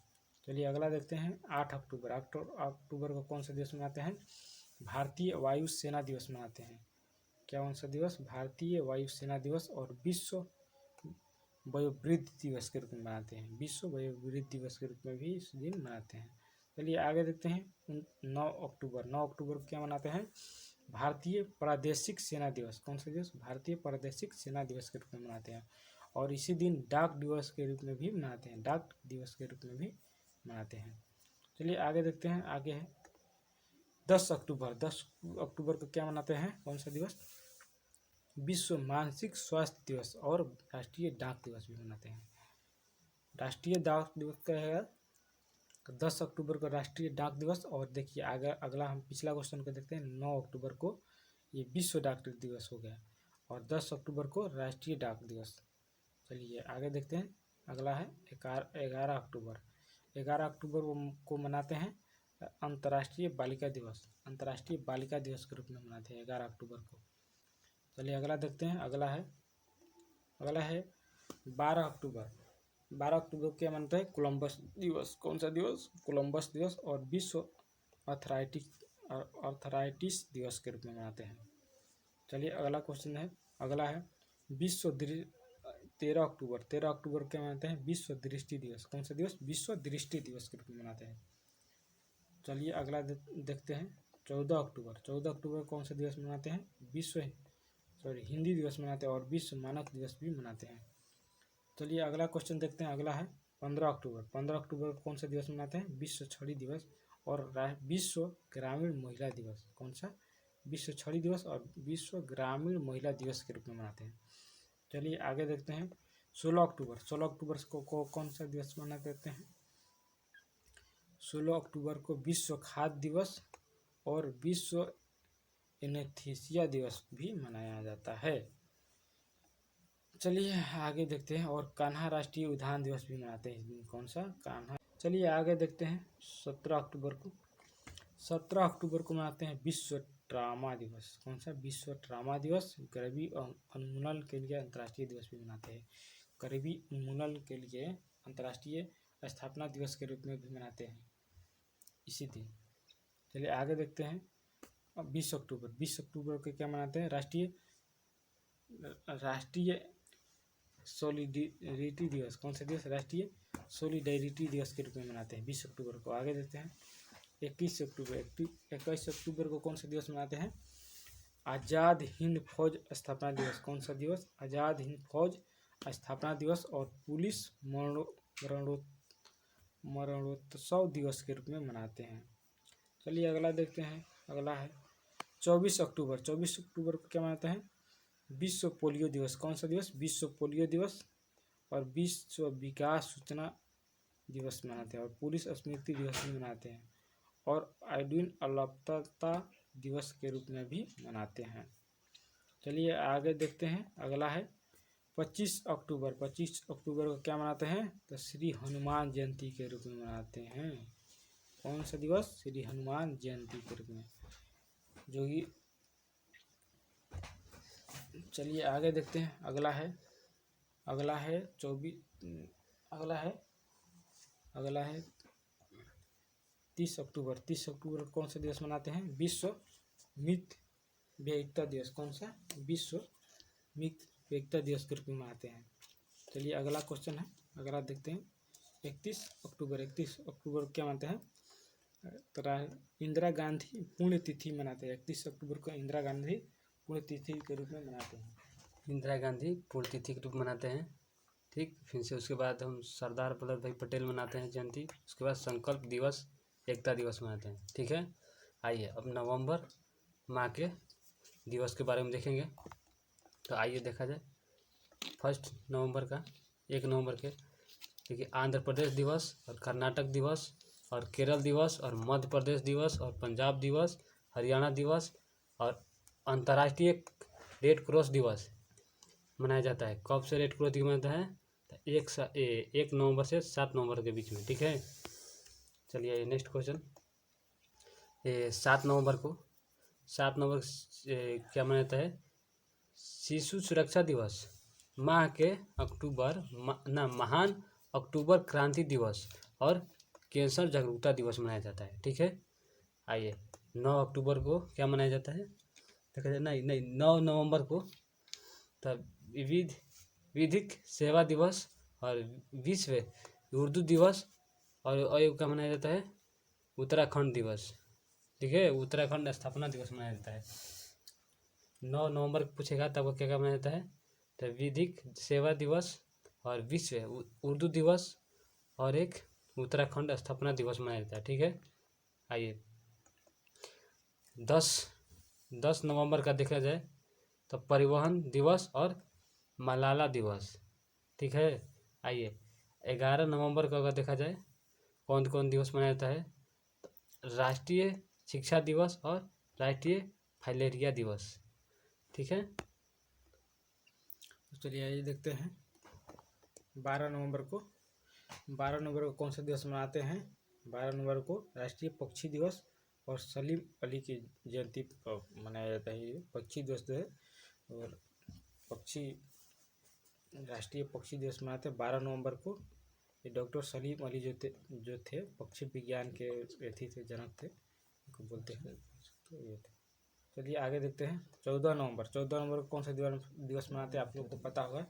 चलिए अगला देखते हैं 8 अक्टूबर। 8 अक्टूबर को कौन सा दिवस मनाते हैं? भारतीय वायु सेना दिवस मनाते हैं। क्या कौन सा दिवस? भारतीय वायु सेना दिवस और विश्व वयोवृद्ध दिवस के रूप में मनाते हैं। विश्व वयोवृद्ध दिवस के रूप में भी इस दिन मनाते हैं। चलिए आगे देखते हैं 9 अक्टूबर। 9 अक्टूबर को क्या मनाते हैं? भारतीय प्रादेशिक सेना दिवस। कौन सा दिवस? भारतीय प्रादेशिक सेना दिवस के रूप में मनाते हैं। और इसी दिन डाक दिवस के रूप में भी मनाते हैं, डाक दिवस के रूप में भी मनाते हैं। चलिए आगे देखते हैं, आगे है 10 अक्टूबर। 10 अक्टूबर को क्या मनाते हैं, कौन सा दिवस, विश्व मानसिक स्वास्थ्य दिवस और राष्ट्रीय डाक दिवस भी मनाते हैं। राष्ट्रीय डाक दिवस का है 10 अक्टूबर को राष्ट्रीय डाक दिवस। और देखिए आगे अगला हम पिछला क्वेश्चन को देखते हैं, 9 अक्टूबर को ये विश्व डाक दिवस हो गया और 10 अक्टूबर को राष्ट्रीय डाक दिवस। चलिए आगे देखते हैं, अगला है 11 अक्टूबर। 11 अक्टूबर को मनाते हैं अंतर्राष्ट्रीय बालिका दिवस, अंतर्राष्ट्रीय बालिका दिवस के रूप में मनाते हैं 11 अक्टूबर को। चलिए अगला देखते हैं, अगला है 12 अक्टूबर। 12 अक्टूबर को क्या मानते हैं, कोलंबस दिवस। कौन सा दिवस, कोलंबस दिवस और विश्व अर्थराइटिस दिवस के रूप में मनाते हैं। चलिए अगला क्वेश्चन है, अगला है 13 अक्टूबर। 13 अक्टूबर को क्या मनाते हैं, विश्व दृष्टि दिवस। कौन सा दिवस, विश्व दृष्टि दिवस के रूप में मनाते हैं। चलिए अगला देखते हैं 14 अक्टूबर। 14 अक्टूबर कौन सा दिवस मनाते हैं, हिंदी दिवस मनाते हैं और विश्व मानक दिवस भी मनाते हैं। चलिए अगला क्वेश्चन देखते हैं, अगला है 15 अक्टूबर। 15 अक्टूबर को कौन सा दिवस मनाते हैं, विश्व छड़ी दिवस और विश्व ग्रामीण महिला दिवस। कौन सा, विश्व छड़ी दिवस और विश्व ग्रामीण महिला दिवस के रूप में मनाते हैं। चलिए आगे देखते हैं 16 अक्टूबर। 16 अक्टूबर को कौन सा दिवस मना देते हैं, 16 अक्टूबर को विश्व खाद्य दिवस और विश्व एनेस्थीसिया दिवस भी मनाया जाता है। चलिए आगे देखते हैं, और कान्हा राष्ट्रीय उद्यान दिवस भी मनाते हैं इस दिन। कौन सा, कान्हा। चलिए आगे देखते हैं 17 अक्टूबर को। 17 अक्टूबर को मनाते हैं विश्व ट्रामा दिवस। कौन सा, विश्व ट्रामा दिवस। गरीबी उन्मूलन के लिए अंतर्राष्ट्रीय दिवस भी मनाते हैं, गरीबी उन्मूलन के लिए अंतर्राष्ट्रीय स्थापना दिवस के रूप में भी मनाते हैं इसी दिन। चलिए आगे देखते हैं 20 अक्टूबर। 20 अक्टूबर को क्या मनाते हैं, राष्ट्रीय सॉलिडेरिटी दिवस। कौन सा दिवस, राष्ट्रीय सॉलिडेरिटी दिवस के रूप में मनाते हैं 20 अक्टूबर को। आगे देखते हैं 21 अक्टूबर। 21 अक्टूबर को कौन सा दिवस मनाते हैं, आज़ाद हिंद फौज स्थापना दिवस। कौन सा दिवस, आज़ाद हिंद फौज स्थापना दिवस और पुलिस मरणोत्सव दिवस के रूप में मनाते हैं। चलिए अगला देखते हैं, अगला है 24 अक्टूबर। 24 अक्टूबर को क्या मनाते हैं, विश्व पोलियो दिवस। कौन सा दिवस, विश्व पोलियो दिवस और विश्व विकास सूचना दिवस मनाते हैं और पुलिस स्मृति दिवस भी मनाते हैं और आयोडीन अल्पता दिवस के रूप में भी मनाते हैं। चलिए आगे देखते हैं, अगला है 25 अक्टूबर। 25 अक्टूबर को क्या मनाते हैं, तो श्री हनुमान जयंती के रूप में मनाते हैं। कौन सा दिवस, श्री हनुमान जयंती के रूप में, जो कि। चलिए आगे देखते हैं, अगला है 30 अक्टूबर। 30 अक्टूबर कौन सा दिवस मनाते हैं, विश्व मित विविधता दिवस। कौन सा, विश्व मित विविधता दिवस के रूप में मनाते हैं। चलिए अगला क्वेश्चन है, अगला देखते हैं 31 अक्टूबर। 31 अक्टूबर क्या मानते हैं, इंदिरा गांधी पुण्यतिथि मनाते हैं। 31 अक्टूबर को इंदिरा गांधी पुण्यतिथि के रूप में मनाते हैं। इंदिरा गांधी पुण्यतिथि के रूप में मनाते हैं, ठीक। फिर से उसके बाद हम सरदार वल्लभ भाई पटेल मनाते हैं जयंती। उसके बाद संकल्प दिवस, एकता दिवस मनाते हैं, ठीक है। आइए अब नवंबर माह के दिवस के बारे में देखेंगे। तो आइए देखा जाए 1 नवंबर का, 1 नवंबर के देखिए आंध्र प्रदेश दिवस और कर्नाटक दिवस और केरल दिवस और मध्य प्रदेश दिवस और पंजाब दिवस, हरियाणा दिवस और अंतर्राष्ट्रीय रेड क्रॉस दिवस मनाया जाता है। कब से रेड क्रॉस दिवस मनाता है, तो 1 नवंबर से 7 नवंबर के बीच में, ठीक है। चलिए नेक्स्ट क्वेश्चन, 7 नवंबर को क्या मनाया जाता है, शिशु सुरक्षा दिवस। माह के महान अक्टूबर क्रांति दिवस और कैंसर जागरूकता दिवस मनाया जाता है, ठीक है। आइए 9 अक्टूबर को क्या मनाया जाता है, देखा जाए, नहीं 9 नवंबर को तब विधिक सेवा दिवस और विश्व उर्दू दिवस और क्या मनाया जाता है, उत्तराखंड दिवस, ठीक है। उत्तराखंड स्थापना दिवस मनाया जाता है 9 नवंबर को। पूछेगा तब क्या क्या मनाया जाता है, तो विधिक सेवा दिवस और विश्व उर्दू दिवस और एक उत्तराखंड स्थापना दिवस मनाया जाता है। ठीक है, आइए 10 नवंबर का देखा जाए तो परिवहन दिवस और मलाला दिवस। ठीक है, आइए 11 नवंबर को अगर देखा जाए कौन कौन दिवस मनाया जाता है, राष्ट्रीय शिक्षा दिवस और राष्ट्रीय फाइलेरिया दिवस। ठीक है, तो चलिए आइए देखते हैं 12 नवंबर को कौन सा दिवस मनाते हैं। 12 नवंबर को राष्ट्रीय पक्षी दिवस और सलीम अली की जयंती मनाया जाता है। ये पक्षी दिवस जो है और पक्षी राष्ट्रीय पक्षी दिवस मनाते हैं 12 नवंबर को। ये डॉक्टर सलीम अली जो थे पक्षी विज्ञान के व्यक्ति थे, जनक थे, उनको बोलते हैं। तो ये थे। चलिए आगे देखते हैं 14 नवंबर को कौन सा दिवस मनाते हैं, आप लोग को पता होगा।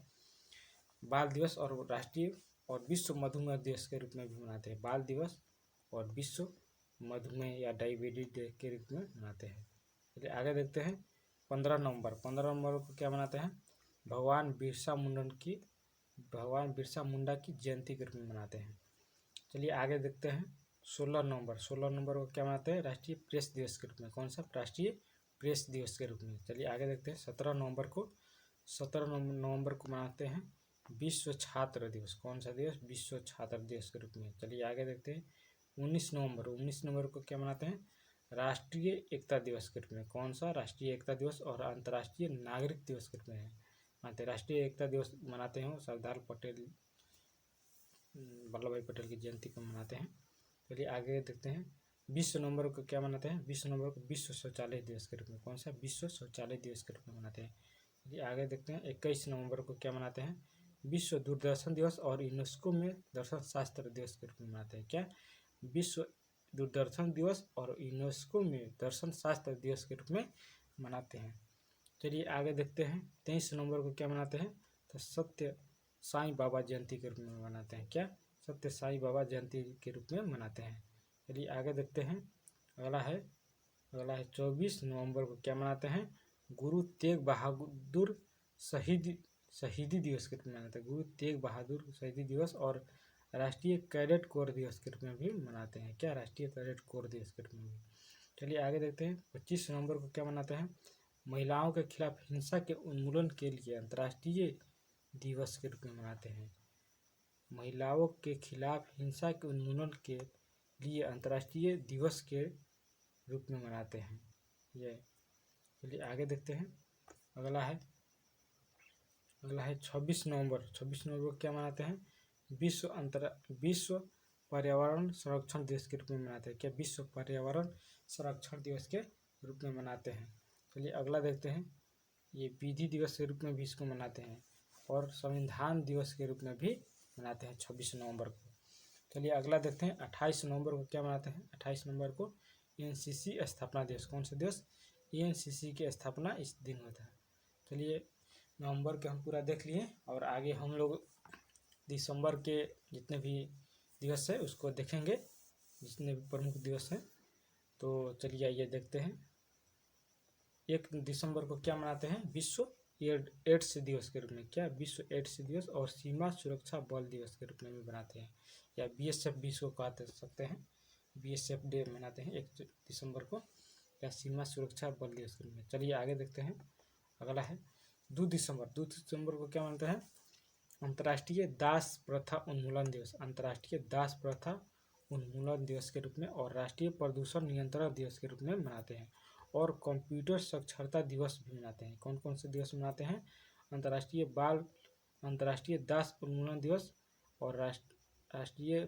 बाल दिवस और राष्ट्रीय और विश्व मधुमेह दिवस के रूप में भी मनाते हैं। बाल दिवस और विश्व मधुमेह या डायबिटीज डे के रूप में मनाते हैं। चलिए आगे देखते हैं 15 नवंबर को क्या मनाते हैं, भगवान बिरसा मुंडा की जयंती के रूप में मनाते हैं। चलिए आगे देखते हैं 16 नवंबर को क्या मनाते हैं, राष्ट्रीय प्रेस दिवस के रूप में। कौन सा, राष्ट्रीय प्रेस दिवस के रूप में। चलिए आगे देखते हैं 17 नवंबर को मनाते हैं विश्व छात्र दिवस। कौन सा दिवस, विश्व छात्र दिवस के रूप में। चलिए आगे देखते हैं 19 नवंबर को क्या मनाते हैं, राष्ट्रीय एकता दिवस के रूप में। कौन सा, राष्ट्रीय एकता दिवस और अंतर्राष्ट्रीय नागरिक दिवस के रूप में मनाते हैं। राष्ट्रीय एकता दिवस मनाते हैं सरदार वल्लभ भाई पटेल की जयंती को मनाते हैं। चलिए आगे देखते हैं 20 नवंबर को क्या मनाते हैं, 20 नवंबर को विश्व शौचालय दिवस के रूप में। कौन सा, विश्व शौचालय दिवस के रूप में मनाते हैं। चलिए आगे देखते हैं 21 नवंबर को क्या मनाते हैं, विश्व दूरदर्शन दिवस और यूनेस्को में दर्शन शास्त्र दिवस के रूप में मनाते हैं। क्या, विश्व दूरदर्शन दिवस और यूनेस्को में दर्शन शास्त्र दिवस के रूप में मनाते हैं। चलिए आगे देखते हैं 23 नवंबर को क्या मनाते हैं, तो सत्य साईं बाबा जयंती के रूप में मनाते हैं। क्या, सत्य साईं बाबा जयंती के रूप में मनाते हैं। चलिए आगे देखते हैं अगला है 24 नवंबर को क्या मनाते हैं, गुरु तेग बहादुर शहीदी दिवस के रूप में मनाते हैं। गुरु तेग बहादुर शहीदी दिवस और राष्ट्रीय कैडेट कोर दिवस के रूप में भी मनाते हैं। क्या, राष्ट्रीय कैडेट कोर दिवस के रूप में भी। चलिए आगे देखते हैं 25 नवंबर को क्या मनाते हैं, महिलाओं के खिलाफ हिंसा के उन्मूलन के लिए अंतर्राष्ट्रीय दिवस के रूप में मनाते हैं। महिलाओं के खिलाफ हिंसा के उन्मूलन के लिए अंतर्राष्ट्रीय दिवस के रूप में मनाते हैं ये। चलिए आगे देखते हैं अगला है 26 नवंबर को क्या मनाते हैं, विश्व पर्यावरण संरक्षण दिवस के रूप में मनाते हैं। क्या, विश्व पर्यावरण संरक्षण दिवस के रूप में मनाते हैं। चलिए अगला देखते हैं, ये विधि दिवस के रूप में भी इसको मनाते हैं और संविधान दिवस के रूप में भी मनाते हैं 26 नवंबर को। चलिए अगला देखते हैं 28 नवंबर को क्या मनाते हैं, 28 नवंबर को एनसीसी स्थापना दिवस। कौन सा दिवस, एनसीसी की स्थापना इस दिन होता है। चलिए नवंबर के हम पूरा देख लिए और आगे हम लोग दिसंबर के जितने भी दिवस है उसको देखेंगे, जितने भी प्रमुख दिवस हैं। तो चलिए आइए देखते हैं 1 दिसंबर को क्या मनाते हैं, विश्व एड्स दिवस के रूप में। क्या, विश्व एड्स दिवस और सीमा सुरक्षा बल दिवस के रूप में भी मनाते हैं, या बीएसएफ भी इसको कह सकते हैं। बीएसएफ डे मनाते हैं 1 दिसंबर को, या सीमा सुरक्षा बल दिवस के रूप में। चलिए आगे देखते हैं अगला है 2 दिसंबर को क्या मानते हैं, अंतर्राष्ट्रीय दास प्रथा उन्मूलन दिवस। अंतर्राष्ट्रीय दास प्रथा उन्मूलन दिवस के रूप में और राष्ट्रीय प्रदूषण नियंत्रण दिवस के रूप में मनाते हैं और कंप्यूटर साक्षरता दिवस भी मनाते हैं। कौन कौन से दिवस मनाते हैं, अंतर्राष्ट्रीय दास उन्मूलन दिवस और राष्ट्रीय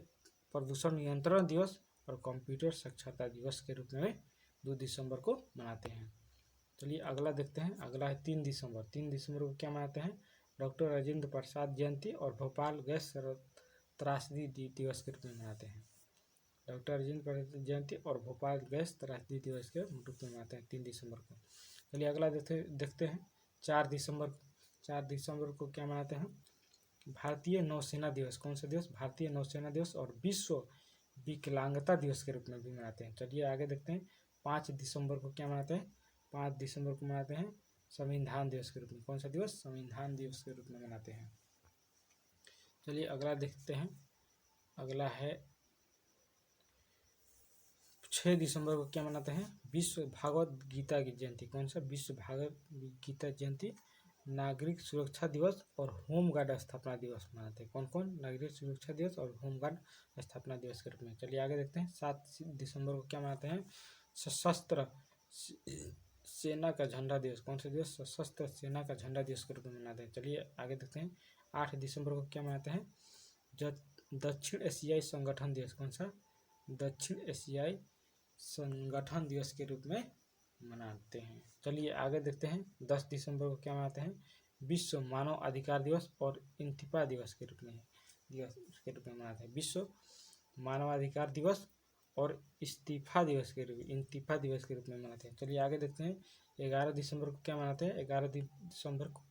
प्रदूषण नियंत्रण दिवस और कंप्यूटर साक्षरता दिवस के रूप में 2 दिसंबर को मनाते हैं। चलिए अगला देखते हैं, अगला है 3 दिसंबर को क्या मनाते हैं, डॉक्टर राजेंद्र प्रसाद जयंती और भोपाल गैस त्रासदी दिवस के रूप में मनाते हैं। डॉक्टर राजेंद्र प्रसाद जयंती और भोपाल गैस त्रासदी दिवस के रूप में मनाते हैं 3 दिसंबर को। चलिए अगला देखते हैं 4 दिसंबर को क्या मनाते हैं, भारतीय नौसेना दिवस। कौन सा दिवस, भारतीय नौसेना दिवस और विश्व विकलांगता दिवस के रूप में भी मनाते हैं। चलिए आगे देखते हैं 5 दिसंबर को क्या मनाते हैं, 5 दिसंबर को मनाते हैं संविधान दिवस के रूप में। कौन सा दिवस? संविधान दिवस के रूप में मनाते हैं। चलिए अगला देखते हैं। अगला है 6 दिसंबर को क्या मनाते हैं? विश्व भागवत गीता की जयंती। कौन सा? विश्व भागवत गीता जयंती, नागरिक सुरक्षा दिवस और होमगार्ड स्थापना दिवस मनाते हैं। कौन कौन? नागरिक सुरक्षा दिवस और होमगार्ड स्थापना दिवस के रूप में। चलिए आगे देखते हैं। 7 दिसंबर को क्या मनाते हैं? सशस्त्र सेना का झंडा दिवस। कौन सा दिवस? सशस्त्र सेना का झंडा दिवस के रूप में मनाते हैं। चलिए आगे देखते हैं। 8 दिसंबर को क्या मनाते हैं? दक्षिण एशियाई संगठन दिवस। कौन सा? दक्षिण एशियाई संगठन दिवस के रूप में मनाते हैं। चलिए आगे देखते हैं। 10 दिसंबर को क्या मनाते हैं? विश्व मानव अधिकार दिवस और इंतिफा दिवस के रूप में मनाते हैं। विश्व मानवाधिकार दिवस और इंतिफा दिवस के रूप में मनाते हैं। चलिए आगे देखते हैं। 11 दिसंबर को क्या मनाते हैं? 11 दिसंबर को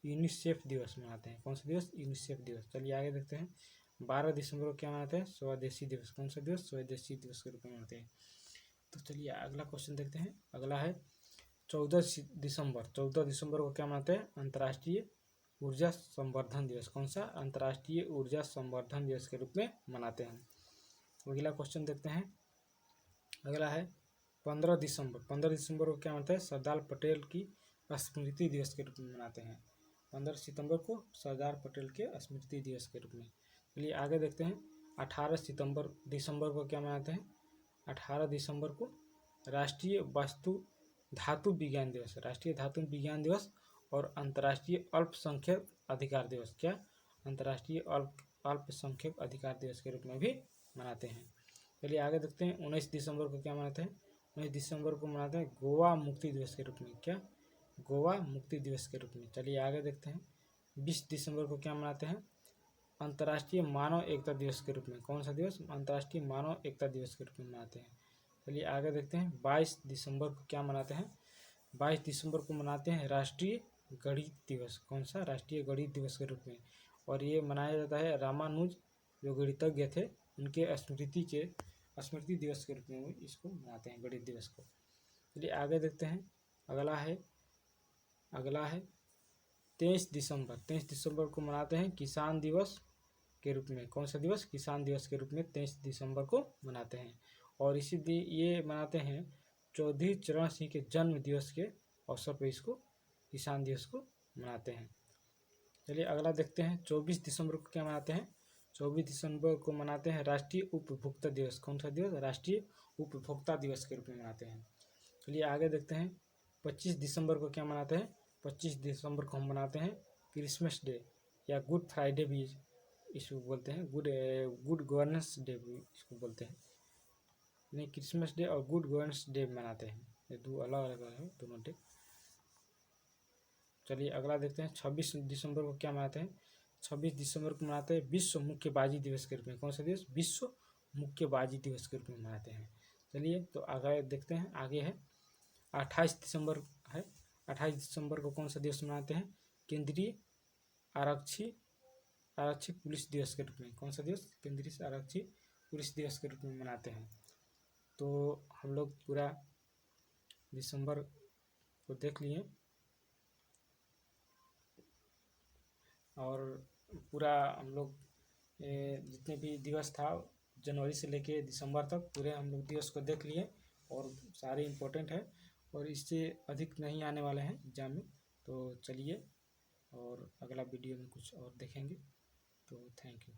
यूनिसेफ दिवस मनाते हैं। कौन सा दिवस? यूनिसेफ दिवस। चलिए आगे देखते हैं। 12 दिसंबर को क्या मनाते हैं? स्वदेशी दिवस। कौन सा दिवस? स्वदेशी दिवस के रूप में मनाते हैं। तो चलिए अगला क्वेश्चन देखते हैं। अगला है 14 दिसंबर। 14 दिसंबर को क्या मनाते हैं? अंतर्राष्ट्रीय ऊर्जा संवर्धन दिवस। कौन सा? अंतर्राष्ट्रीय ऊर्जा संवर्धन दिवस के रूप में मनाते हैं। अगला क्वेश्चन देखते हैं। अगला है 15 दिसंबर। 15 दिसंबर को क्या मनाते हैं? सरदार पटेल की स्मृति दिवस के रूप में मनाते हैं। 15 सितंबर को सरदार पटेल के स्मृति दिवस के रूप में। चलिए आगे देखते हैं। 18 दिसंबर को क्या मनाते हैं? 18 दिसंबर को राष्ट्रीय धातु विज्ञान दिवस। राष्ट्रीय धातु विज्ञान दिवस और अंतर्राष्ट्रीय अल्पसंख्यक अधिकार दिवस। क्या? अंतर्राष्ट्रीय अल्पसंख्यक अधिकार दिवस के रूप में भी मनाते हैं। चलिए आगे देखते हैं। 19 दिसंबर को क्या मनाते हैं? 19 दिसंबर को मनाते हैं गोवा मुक्ति दिवस के रूप में। क्या? गोवा मुक्ति दिवस के रूप में। चलिए आगे देखते हैं। 20 दिसंबर को क्या मनाते हैं? अंतर्राष्ट्रीय मानव एकता दिवस के रूप में। कौन सा दिवस? अंतर्राष्ट्रीय मानव एकता दिवस के रूप में मनाते हैं। चलिए आगे देखते हैं। 22 दिसंबर को क्या मनाते हैं? 22 दिसंबर को मनाते हैं राष्ट्रीय गणित दिवस। कौन सा? राष्ट्रीय गणित दिवस के रूप में। और ये मनाया जाता है रामानुज जो गणितज्ञ थे उनके स्मृति दिवस के रूप में इसको मनाते हैं, गणित दिवस को। चलिए आगे देखते हैं। अगला है 23 दिसंबर। 23 दिसंबर को मनाते हैं किसान दिवस के रूप में। कौन सा दिवस? किसान दिवस के रूप में 23 दिसंबर को मनाते हैं। और ये मनाते हैं चौधरी चरण सिंह के जन्म दिवस के अवसर पर इसको किसान दिवस को मनाते हैं। चलिए अगला देखते हैं। 24 दिसंबर को क्या मनाते हैं? 24 दिसंबर को मनाते हैं राष्ट्रीय उपभोक्ता दिवस। कौन सा दिवस? राष्ट्रीय उपभोक्ता दिवस के रूप में मनाते हैं। चलिए आगे देखते हैं। 25 दिसंबर को क्या मनाते हैं? 25 दिसंबर को हम मनाते हैं क्रिसमस डे या गुड फ्राइडे भी इसको बोलते हैं। गुड गवर्नेंस डे भी इसको बोलते हैं। नहीं, क्रिसमस डे और गुड गवर्नेंस डे मनाते हैं। ये दो अलग अलग है दोनों डे। चलिए अगला देखते हैं। 26 दिसंबर को क्या मनाते हैं? 26 दिसंबर को मनाते हैं विश्व मुक्केबाजी दिवस के रूप में। कौन सा दिवस? विश्व मुक्केबाजी दिवस के रूप में मनाते हैं। चलिए तो आगे देखते हैं। आगे है 28 दिसंबर है। 28 दिसंबर को कौन सा दिवस मनाते हैं? केंद्रीय आरक्षी पुलिस दिवस के रूप में। कौन सा दिवस? केंद्रीय आरक्षी पुलिस दिवस के रूप में मनाते हैं। तो हम लोग पूरा दिसंबर को देख लिए और पूरा हम लोग जितने भी दिवस था जनवरी से लेके दिसंबर तक पूरे हम लोग दिवस को देख लिए और सारे इम्पोर्टेंट है और इससे अधिक नहीं आने वाले हैं एग्जाम में। तो चलिए और अगला वीडियो में कुछ और देखेंगे। तो थैंक यू।